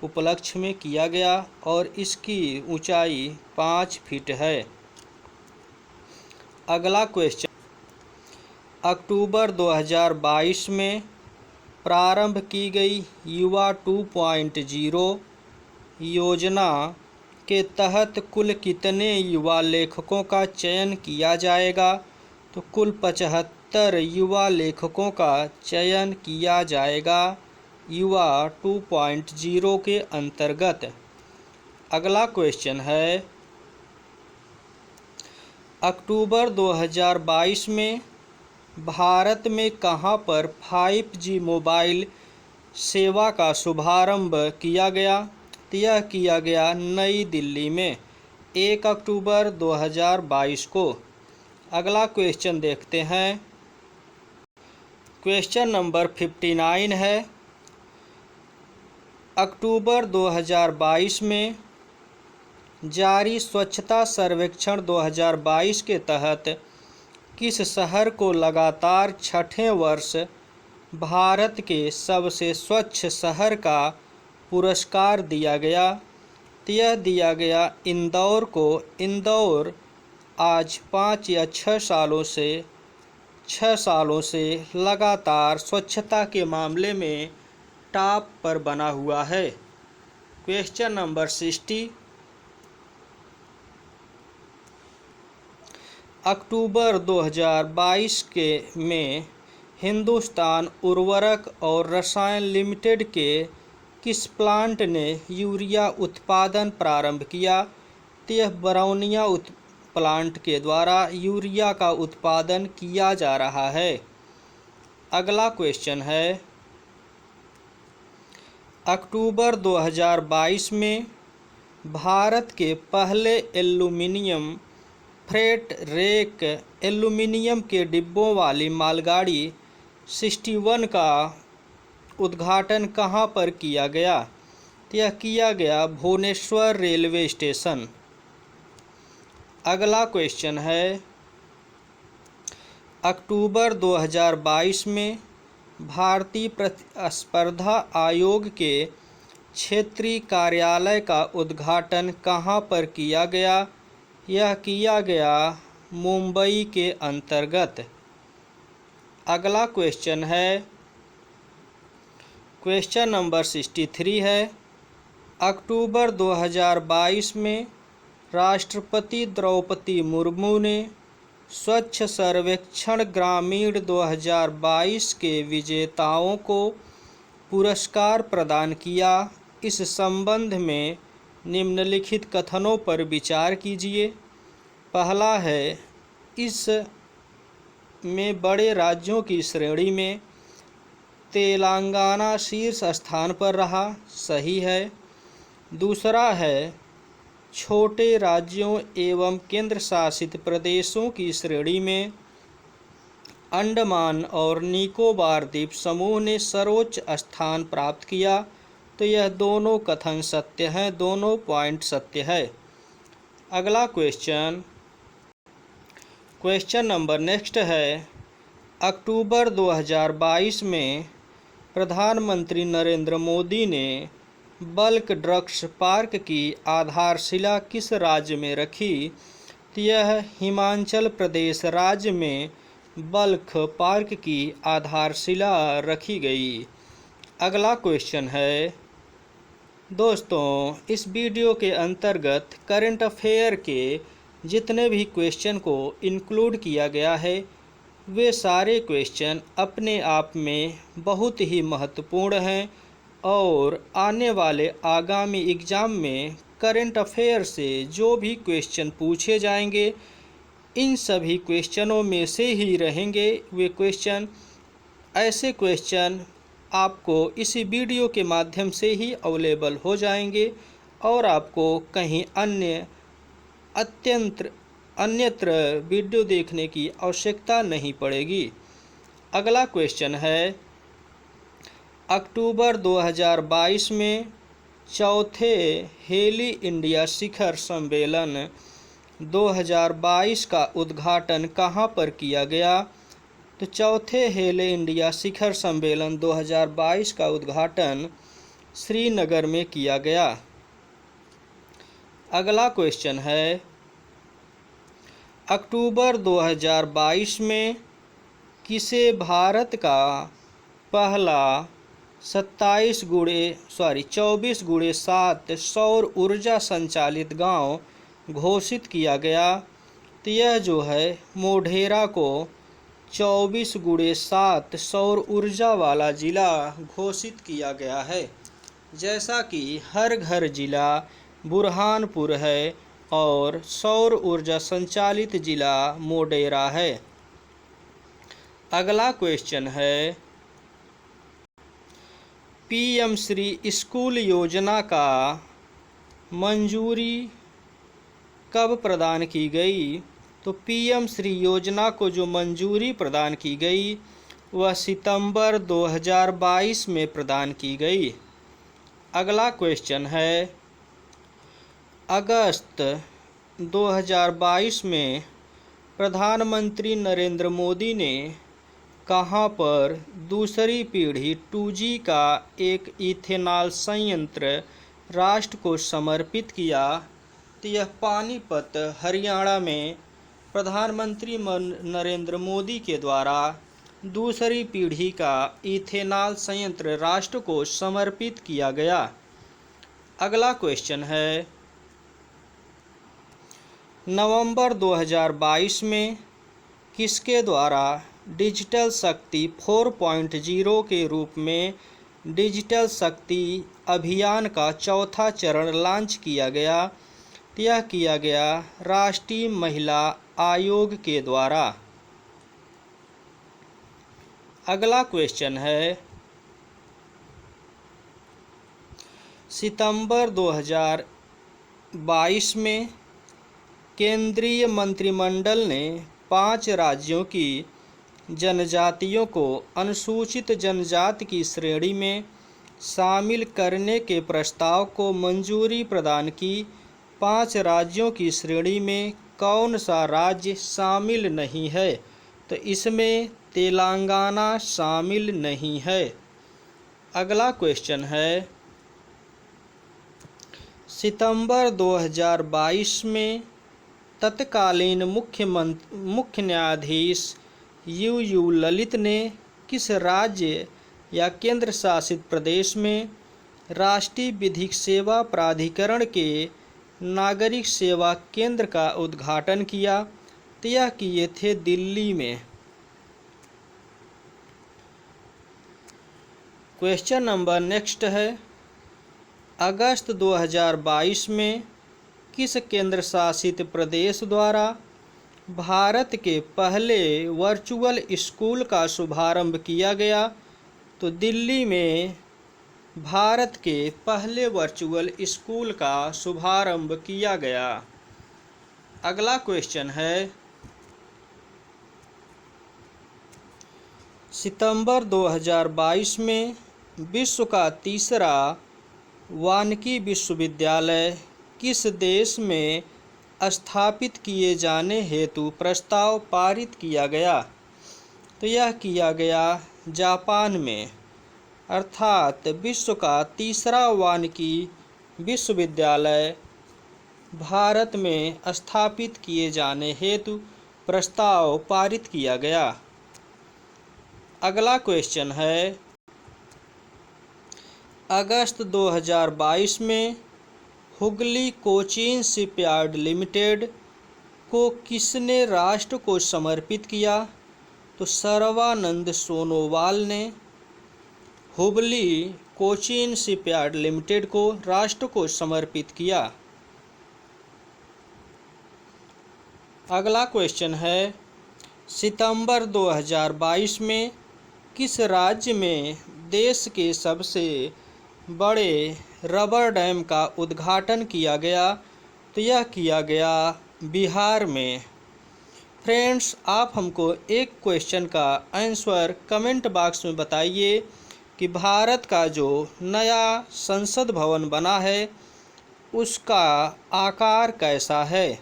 A: उपलक्ष्य में किया गया और इसकी ऊंचाई 5 फीट है। अगला क्वेश्चन, अक्टूबर 2022 में प्रारंभ की गई युवा 2.0 योजना के तहत कुल कितने युवा लेखकों का चयन किया जाएगा? तो कुल 75 युवा लेखकों का चयन किया जाएगा युवा 2.0 के अंतर्गत। अगला क्वेश्चन है, अक्टूबर 2022 में भारत में कहां पर 5G मोबाइल सेवा का शुभारंभ किया गया? यह किया गया नई दिल्ली में 1 अक्टूबर 2022 को। अगला क्वेश्चन देखते हैं, क्वेश्चन नंबर 59 है, अक्टूबर 2022 में जारी स्वच्छता सर्वेक्षण 2022 के तहत किस शहर को लगातार 6ठे वर्ष भारत के सबसे स्वच्छ शहर का पुरस्कार दिया गया? यह दिया गया इंदौर को। इंदौर आज 5 या 6 सालों से लगातार स्वच्छता के मामले में टॉप पर बना हुआ है। क्वेश्चन नंबर 60, अक्टूबर 2022 में हिंदुस्तान उर्वरक और रसायन लिमिटेड के किस प्लांट ने यूरिया उत्पादन प्रारंभ किया? यह बरौनिया प्लांट के द्वारा यूरिया का उत्पादन किया जा रहा है। अगला क्वेश्चन है, अक्टूबर 2022 में भारत के पहले एल्यूमीनियम फ्रेट रेक एल्यूमीनियम के डिब्बों वाली मालगाड़ी 61 का उद्घाटन कहां पर किया गया? यह किया गया भुवनेश्वर रेलवे स्टेशन। अगला क्वेश्चन है, अक्टूबर 2022 में भारतीय प्रतिस्पर्धा आयोग के क्षेत्रीय कार्यालय का उद्घाटन कहां पर किया गया? यह किया गया मुंबई के अंतर्गत। अगला क्वेश्चन है, क्वेश्चन नंबर 63 है, अक्टूबर 2022 में राष्ट्रपति द्रौपदी मुर्मू ने स्वच्छ सर्वेक्षण ग्रामीण 2022 के विजेताओं को पुरस्कार प्रदान किया। इस संबंध में निम्नलिखित कथनों पर विचार कीजिए। पहला है, इस में बड़े राज्यों की श्रेणी में तेलंगाना शीर्ष स्थान पर रहा, सही है। दूसरा है, छोटे राज्यों एवं केंद्र शासित प्रदेशों की श्रेणी में अंडमान और निकोबार द्वीप समूह ने सर्वोच्च स्थान प्राप्त किया। तो यह दोनों कथन सत्य हैं, दोनों पॉइंट सत्य है। अगला क्वेश्चन, क्वेश्चन नंबर नेक्स्ट है, अक्टूबर 2022 में प्रधानमंत्री नरेंद्र मोदी ने बल्क ड्रग्स पार्क की आधारशिला किस राज्य में रखी? तो यह हिमाचल प्रदेश राज्य में बल्क पार्क की आधारशिला रखी गई। अगला क्वेश्चन है, दोस्तों इस वीडियो के अंतर्गत करंट अफेयर के जितने भी क्वेश्चन को इंक्लूड किया गया है वे सारे क्वेश्चन अपने आप में बहुत ही महत्वपूर्ण हैं और आने वाले आगामी एग्ज़ाम में करंट अफेयर से जो भी क्वेश्चन पूछे जाएंगे इन सभी क्वेश्चनों में से ही रहेंगे वे क्वेश्चन। ऐसे क्वेश्चन आपको इसी वीडियो के माध्यम से ही अवेलेबल हो जाएंगे और आपको कहीं अन्यत्र वीडियो देखने की आवश्यकता नहीं पड़ेगी। अगला क्वेश्चन है, अक्टूबर 2022 में चौथे हेली इंडिया शिखर सम्मेलन 2022 का उद्घाटन कहाँ पर किया गया? तो चौथे हेले इंडिया शिखर सम्मेलन 2022 का उद्घाटन श्रीनगर में किया गया। अगला क्वेश्चन है, अक्टूबर 2022 में किसे भारत का पहला 24x7 सौर ऊर्जा संचालित गांव घोषित किया गया? तो यह जो है मोढेरा को 24x7 सौर ऊर्जा वाला ज़िला घोषित किया गया है, जैसा कि हर घर ज़िला बुरहानपुर है और सौर ऊर्जा संचालित ज़िला मोढेरा है। अगला क्वेश्चन है, पीएम श्री स्कूल योजना का मंजूरी कब प्रदान की गई? तो पीएम श्री योजना को जो मंजूरी प्रदान की गई वह सितंबर 2022 में प्रदान की गई। अगला क्वेश्चन है, अगस्त 2022 में प्रधानमंत्री नरेंद्र मोदी ने कहां पर दूसरी पीढ़ी 2G का एक इथेनॉल संयंत्र राष्ट्र को समर्पित किया? तो यह पानीपत हरियाणा में प्रधानमंत्री नरेंद्र मोदी के द्वारा दूसरी पीढ़ी का इथेनॉल संयंत्र राष्ट्र को समर्पित किया गया। अगला क्वेश्चन है, नवंबर 2022 में किसके द्वारा डिजिटल शक्ति 4.0 के रूप में डिजिटल शक्ति अभियान का चौथा चरण लॉन्च किया गया? यह किया गया राष्ट्रीय महिला आयोग के द्वारा। अगला क्वेश्चन है, सितंबर 2022 में केंद्रीय मंत्रिमंडल ने 5 राज्यों की जनजातियों को अनुसूचित जनजाति की श्रेणी में शामिल करने के प्रस्ताव को मंजूरी प्रदान की। 5 राज्यों की श्रेणी में कौन सा राज्य शामिल नहीं है? तो इसमें तेलंगाना शामिल नहीं है। अगला क्वेश्चन है, सितंबर 2022 में तत्कालीन मुख्य न्यायाधीश यू ललित ने किस राज्य या केंद्र शासित प्रदेश में राष्ट्रीय विधिक सेवा प्राधिकरण के नागरिक सेवा केंद्र का उद्घाटन किया? तो यह किए थे दिल्ली में। क्वेश्चन नंबर नेक्स्ट है, अगस्त 2022 में किस केंद्र शासित प्रदेश द्वारा भारत के पहले वर्चुअल स्कूल का शुभारंभ किया गया? तो दिल्ली में भारत के पहले वर्चुअल स्कूल का शुभारंभ किया गया। अगला क्वेश्चन है, सितंबर 2022 में विश्व का तीसरा वानिकी विश्वविद्यालय किस देश में स्थापित किए जाने हेतु प्रस्ताव पारित किया गया? तो यह किया गया जापान में। अर्थात विश्व का तीसरा वानिकी विश्वविद्यालय भारत में स्थापित किए जाने हेतु प्रस्ताव पारित किया गया। अगला क्वेश्चन है, अगस्त 2022 में हुगली कोचीन शिपयार्ड लिमिटेड को किसने राष्ट्र को समर्पित किया? तो सर्बानंद सोनोवाल ने हुबली कोचीन शिपयार्ड लिमिटेड को राष्ट्र को समर्पित किया। अगला क्वेश्चन है, सितंबर 2022 में किस राज्य में देश के सबसे बड़े रबर डैम का उद्घाटन किया गया? तो यह किया गया बिहार में। फ्रेंड्स, आप हमको एक क्वेश्चन का आंसर कमेंट बॉक्स में बताइए कि भारत का जो नया संसद भवन बना है उसका आकार कैसा है?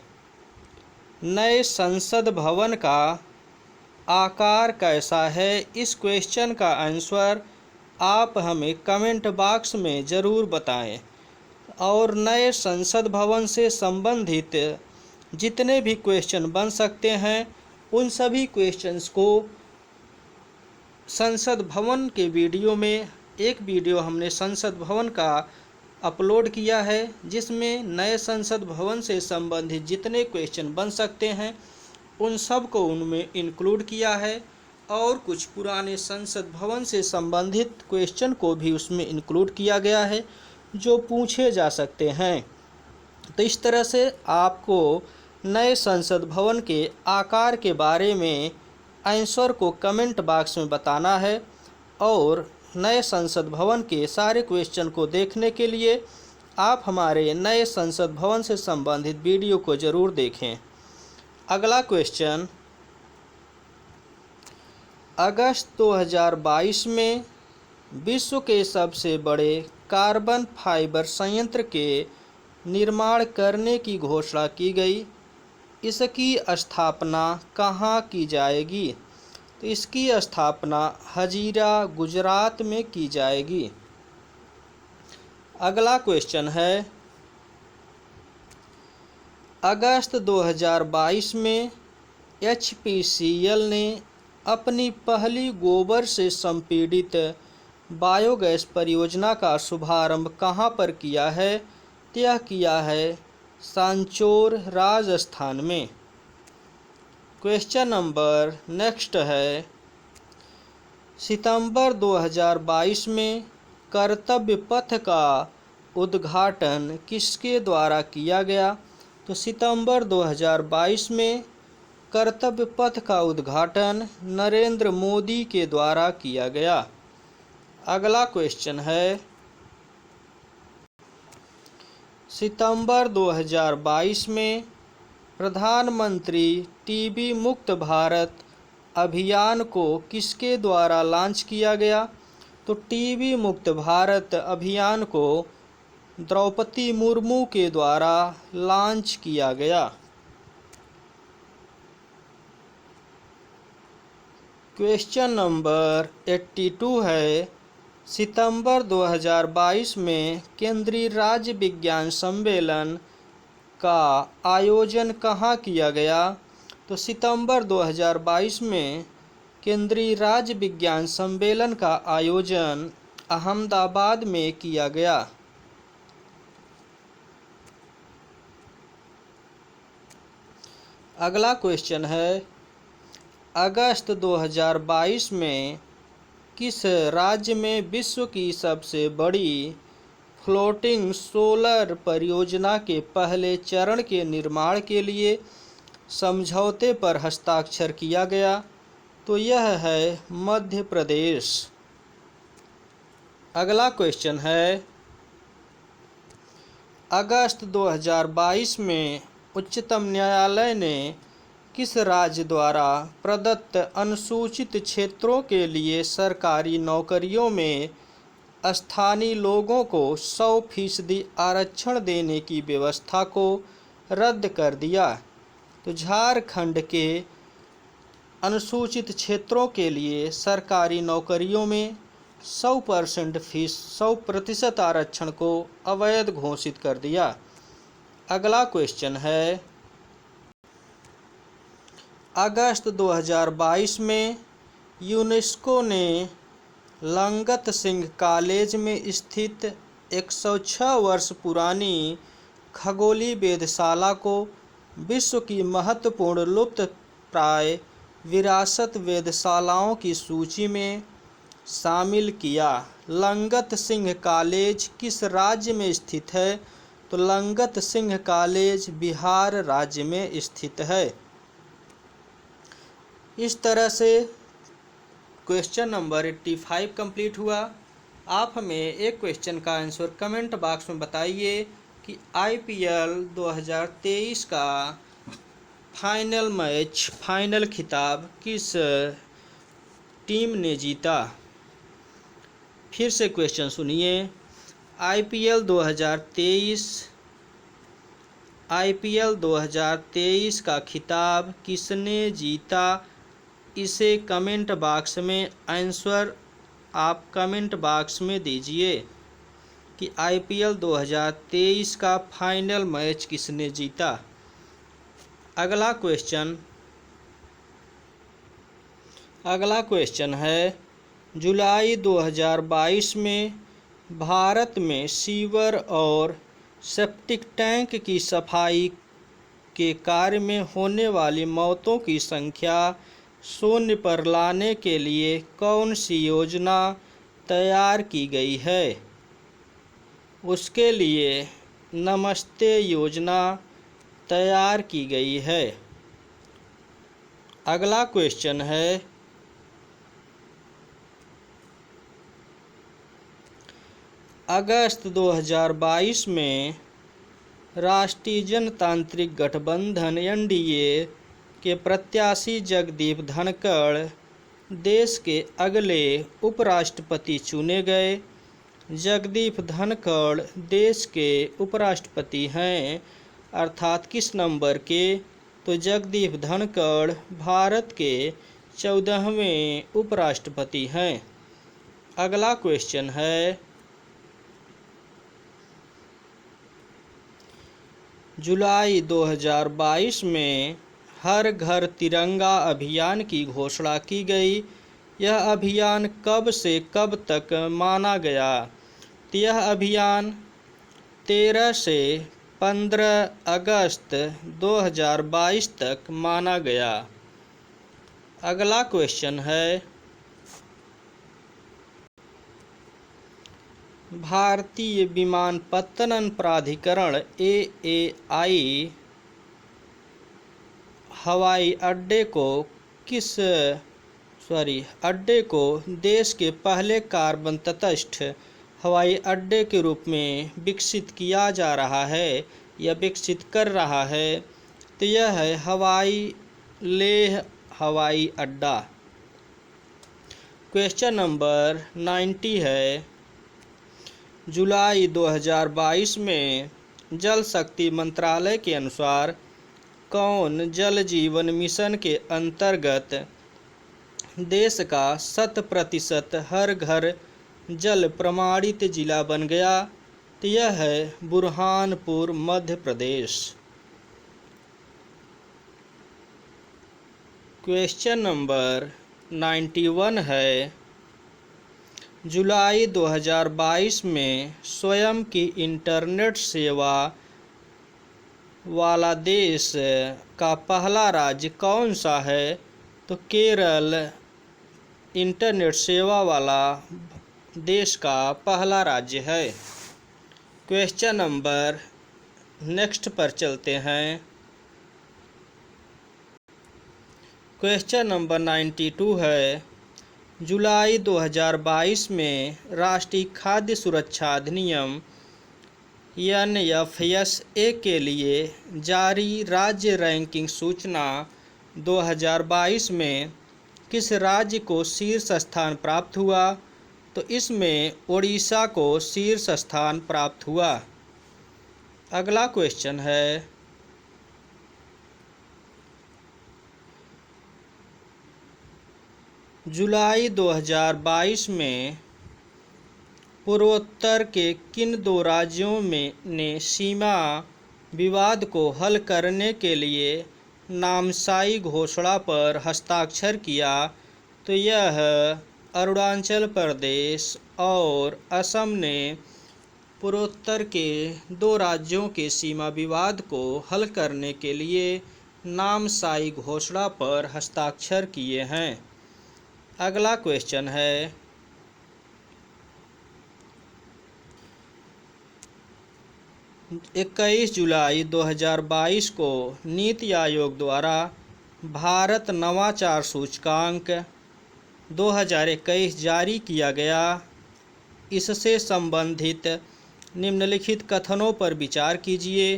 A: नए संसद भवन का आकार कैसा है? इस क्वेश्चन का आंसर आप हमें कमेंट बॉक्स में ज़रूर बताएं। और नए संसद भवन से संबंधित जितने भी क्वेश्चन बन सकते हैं उन सभी क्वेश्चंस को संसद भवन के वीडियो में, एक वीडियो हमने संसद भवन का अपलोड किया है जिसमें नए संसद भवन से संबंधित जितने क्वेश्चन बन सकते हैं उन सब को उनमें इंक्लूड किया है और कुछ पुराने संसद भवन से संबंधित क्वेश्चन को भी उसमें इंक्लूड किया गया है जो पूछे जा सकते हैं। तो इस तरह से आपको नए संसद भवन के आकार के बारे में आंसर को कमेंट बॉक्स में बताना है और नए संसद भवन के सारे क्वेश्चन को देखने के लिए आप हमारे नए संसद भवन से संबंधित वीडियो को ज़रूर देखें। अगला क्वेश्चन, अगस्त 2022 में विश्व के सबसे बड़े कार्बन फाइबर संयंत्र के निर्माण करने की घोषणा की गई। इसकी स्थापना कहाँ की जाएगी? तो इसकी स्थापना हजीरा, गुजरात में की जाएगी। अगला क्वेश्चन है, अगस्त 2022 में HPCL ने अपनी पहली गोबर से संपीड़ित बायोगैस परियोजना का शुभारंभ कहाँ पर किया है? यह किया है सांचौर, राजस्थान में। क्वेश्चन नंबर नेक्स्ट है, सितंबर 2022 में कर्तव्य पथ का उद्घाटन किसके द्वारा किया गया? तो सितंबर 2022 में कर्तव्य पथ का उद्घाटन नरेंद्र मोदी के द्वारा किया गया। अगला क्वेश्चन है, सितंबर 2022 में प्रधानमंत्री टीबी मुक्त भारत अभियान को किसके द्वारा लॉन्च किया गया? तो टीबी मुक्त भारत अभियान को द्रौपदी मुर्मू के द्वारा लॉन्च किया गया। क्वेश्चन नंबर 82 है, सितंबर 2022 में केंद्रीय राज्य विज्ञान सम्मेलन का आयोजन कहाँ किया गया? तो सितंबर 2022 में केंद्रीय राज्य विज्ञान सम्मेलन का आयोजन अहमदाबाद में किया गया। अगला क्वेश्चन है, अगस्त 2022 में किस राज्य में विश्व की सबसे बड़ी फ्लोटिंग सोलर परियोजना के पहले चरण के निर्माण के लिए समझौते पर हस्ताक्षर किया गया? तो यह है मध्य प्रदेश। अगला क्वेश्चन है, अगस्त 2022 में उच्चतम न्यायालय ने किस राज्य द्वारा प्रदत्त अनुसूचित क्षेत्रों के लिए सरकारी नौकरियों में स्थानीय लोगों को 100% आरक्षण देने की व्यवस्था को रद्द कर दिया? तो झारखंड के अनुसूचित क्षेत्रों के लिए सरकारी नौकरियों में 100% आरक्षण को अवैध घोषित कर दिया। अगला क्वेश्चन है, अगस्त 2022 में यूनेस्को ने लंगत सिंह कॉलेज में स्थित 106 वर्ष पुरानी खगोलीय वेधशाला को विश्व की महत्वपूर्ण लुप्त प्राय विरासत वेधशालाओं की सूची में शामिल किया। लंगत सिंह कॉलेज किस राज्य में स्थित है? तो लंगत सिंह कॉलेज बिहार राज्य में स्थित है। इस तरह से क्वेश्चन नंबर 85 कंप्लीट हुआ। आप हमें एक क्वेश्चन का आंसर कमेंट बॉक्स में बताइए कि IPL 2023 का फाइनल खिताब किस टीम ने जीता? फिर से क्वेश्चन सुनिए, IPL 2023 का खिताब किसने जीता? इसे कमेंट बॉक्स में आंसर आप कमेंट बॉक्स में दीजिए कि IPL 2023 का फाइनल मैच किसने जीता। अगला क्वेश्चन है, जुलाई 2022 में भारत में सीवर और सेप्टिक टैंक की सफाई के कार्य में होने वाली मौतों की संख्या 0 पर लाने के लिए कौन सी योजना तैयार की गई है? उसके लिए नमस्ते योजना तैयार की गई है। अगला क्वेश्चन है, अगस्त 2022 में राष्ट्रीय जनतांत्रिक गठबंधन NDA के प्रत्याशी जगदीप धनखड़ देश के अगले उपराष्ट्रपति चुने गए। जगदीप धनखड़ देश के उपराष्ट्रपति हैं, अर्थात किस नंबर के? तो जगदीप धनखड़ भारत के 14वें उपराष्ट्रपति हैं। अगला क्वेश्चन है, जुलाई 2022 में हर घर तिरंगा अभियान की घोषणा की गई। यह अभियान कब से कब तक माना गया? तो यह अभियान 13 से 15 अगस्त 2022 तक माना गया। अगला क्वेश्चन है, भारतीय विमानपत्तन प्राधिकरण AAI हवाई अड्डे को देश के पहले कार्बन तटस्थ हवाई अड्डे के रूप में विकसित किया जा रहा है या विकसित कर रहा है। तो यह है लेह हवाई अड्डा। क्वेश्चन नंबर 90 है, जुलाई 2022 में जल शक्ति मंत्रालय के अनुसार कौन जल जीवन मिशन के अंतर्गत देश का 100% हर घर जल प्रमाणित जिला बन गया? तो यह है बुरहानपुर मध्य प्रदेश। क्वेश्चन नंबर 91 है, जुलाई 2022 में स्वयं की इंटरनेट सेवा वाला देश का पहला राज्य कौन सा है? तो केरल इंटरनेट सेवा वाला देश का पहला राज्य है। क्वेश्चन नंबर नेक्स्ट पर चलते हैं। क्वेश्चन नंबर 92 है, जुलाई 2022 में राष्ट्रीय खाद्य सुरक्षा अधिनियम NFSA के लिए जारी राज्य रैंकिंग सूचना 2022 में किस राज्य को शीर्ष स्थान प्राप्त हुआ? तो इसमें ओडिशा को शीर्ष स्थान प्राप्त हुआ। अगला क्वेश्चन है, जुलाई 2022 में पूर्वोत्तर के किन दो राज्यों ने सीमा विवाद को हल करने के लिए नामसाई घोषणा पर हस्ताक्षर किया? तो यह अरुणाचल प्रदेश और असम ने पूर्वोत्तर के दो राज्यों के सीमा विवाद को हल करने के लिए नामसाई घोषणा पर हस्ताक्षर किए हैं। अगला क्वेश्चन है, इक्कीस जुलाई 2022 को नीति आयोग द्वारा भारत नवाचार सूचकांक 2021 जारी किया गया। इससे संबंधित निम्नलिखित कथनों पर विचार कीजिए।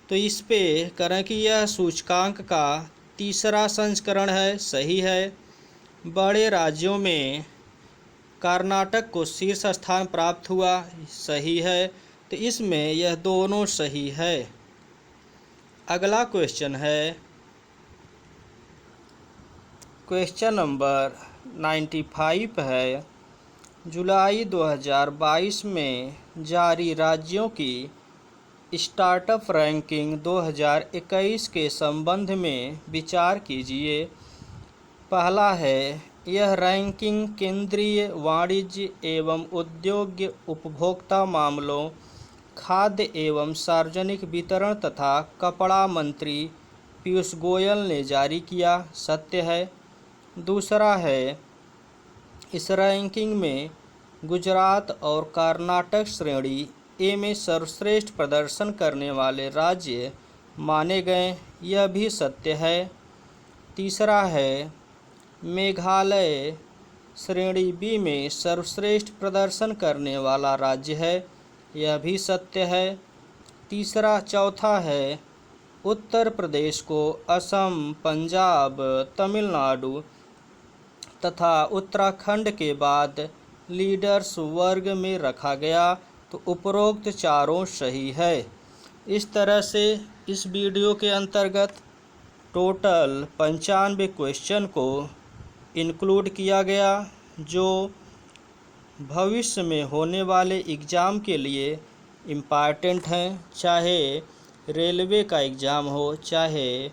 A: तो इस पे करें कि यह सूचकांक का तीसरा संस्करण है, सही है। बड़े राज्यों में कर्नाटक को शीर्ष स्थान प्राप्त हुआ, सही है। तो इसमें यह दोनों सही है। अगला क्वेश्चन है, क्वेश्चन नंबर 95 है, जुलाई 2022 में जारी राज्यों की स्टार्टअप रैंकिंग 2021 के संबंध में विचार कीजिए। पहला है, यह रैंकिंग केंद्रीय वाणिज्य एवं उद्योग उपभोक्ता मामलों, खाद्य एवं सार्वजनिक वितरण तथा कपड़ा मंत्री पीयूष गोयल ने जारी किया, सत्य है। दूसरा है, इस रैंकिंग में गुजरात और कर्नाटक श्रेणी ए में सर्वश्रेष्ठ प्रदर्शन करने वाले राज्य माने गए, यह भी सत्य है। तीसरा है, मेघालय श्रेणी बी में सर्वश्रेष्ठ प्रदर्शन करने वाला राज्य है, यह भी सत्य है। चौथा है, उत्तर प्रदेश को असम, पंजाब, तमिलनाडु तथा उत्तराखंड के बाद लीडर्स वर्ग में रखा गया। तो उपरोक्त चारों सही है। इस तरह से इस वीडियो के अंतर्गत टोटल 95 क्वेश्चन को इंक्लूड किया गया, जो भविष्य में होने वाले एग्ज़ाम के लिए इम्पॉर्टेंट हैं। चाहे रेलवे का एग्ज़ाम हो, चाहे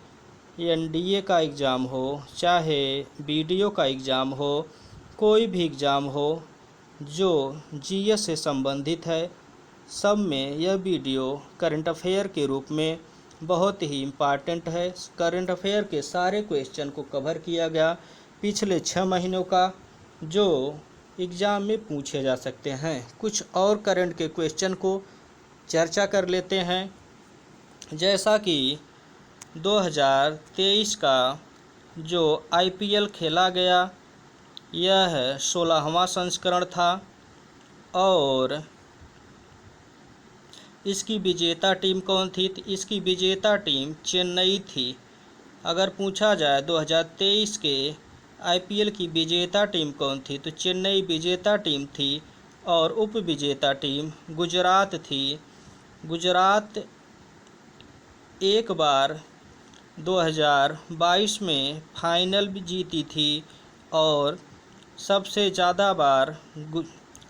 A: NDA का एग्ज़ाम हो, चाहे BDO का एग्ज़ाम हो, कोई भी एग्ज़ाम हो जो GS से संबंधित है, सब में यह वीडियो करंट अफेयर के रूप में बहुत ही इम्पॉर्टेंट है। करंट अफेयर के सारे क्वेश्चन को कवर किया गया पिछले 6 महीनों का, जो एग्ज़ाम में पूछे जा सकते हैं। कुछ और करंट के क्वेश्चन को चर्चा कर लेते हैं। जैसा कि 2023 का जो IPL खेला गया, यह 16वां संस्करण था और इसकी विजेता टीम कौन थी? तो इसकी विजेता टीम चेन्नई थी। अगर पूछा जाए 2023 के IPL की विजेता टीम कौन थी, तो चेन्नई विजेता टीम थी और उप विजेता टीम गुजरात थी। गुजरात एक बार 2022 में फाइनल भी जीती थी और सबसे ज़्यादा बार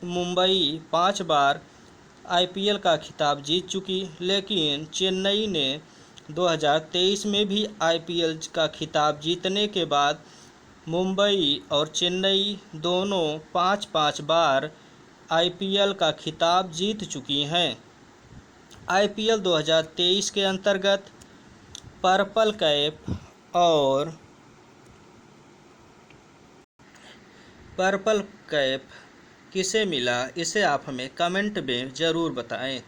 A: मुंबई 5 बार IPL का खिताब जीत चुकी, लेकिन चेन्नई ने 2023 में भी आईपीएल का खिताब जीतने के बाद मुंबई और चेन्नई दोनों 5-5 बार आईपीएल का खिताब जीत चुकी हैं। आईपीएल 2023 के अंतर्गत पर्पल कैप और पर्पल कैप किसे मिला, इसे आप हमें कमेंट में ज़रूर बताएं।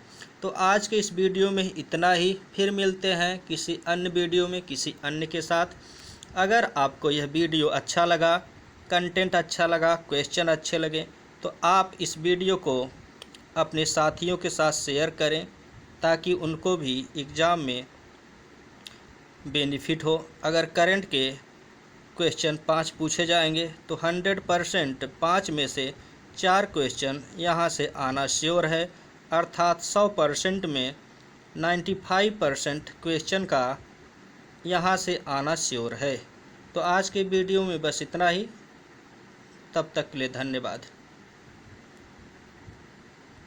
A: तो आज के इस वीडियो में इतना ही, फिर मिलते हैं किसी अन्य वीडियो में किसी अन्य के साथ। अगर आपको यह वीडियो अच्छा लगा, कंटेंट अच्छा लगा, क्वेश्चन अच्छे लगे, तो आप इस वीडियो को अपने साथियों के साथ शेयर करें ताकि उनको भी एग्ज़ाम में बेनिफिट हो। अगर करंट के क्वेश्चन 5 पूछे जाएंगे तो 100% 5 में से 4 क्वेश्चन यहाँ से आना श्योर है, अर्थात 100% में 95% क्वेश्चन का यहाँ से आना श्योर है। तो आज के वीडियो में बस इतना ही, तब तक के लिए धन्यवाद।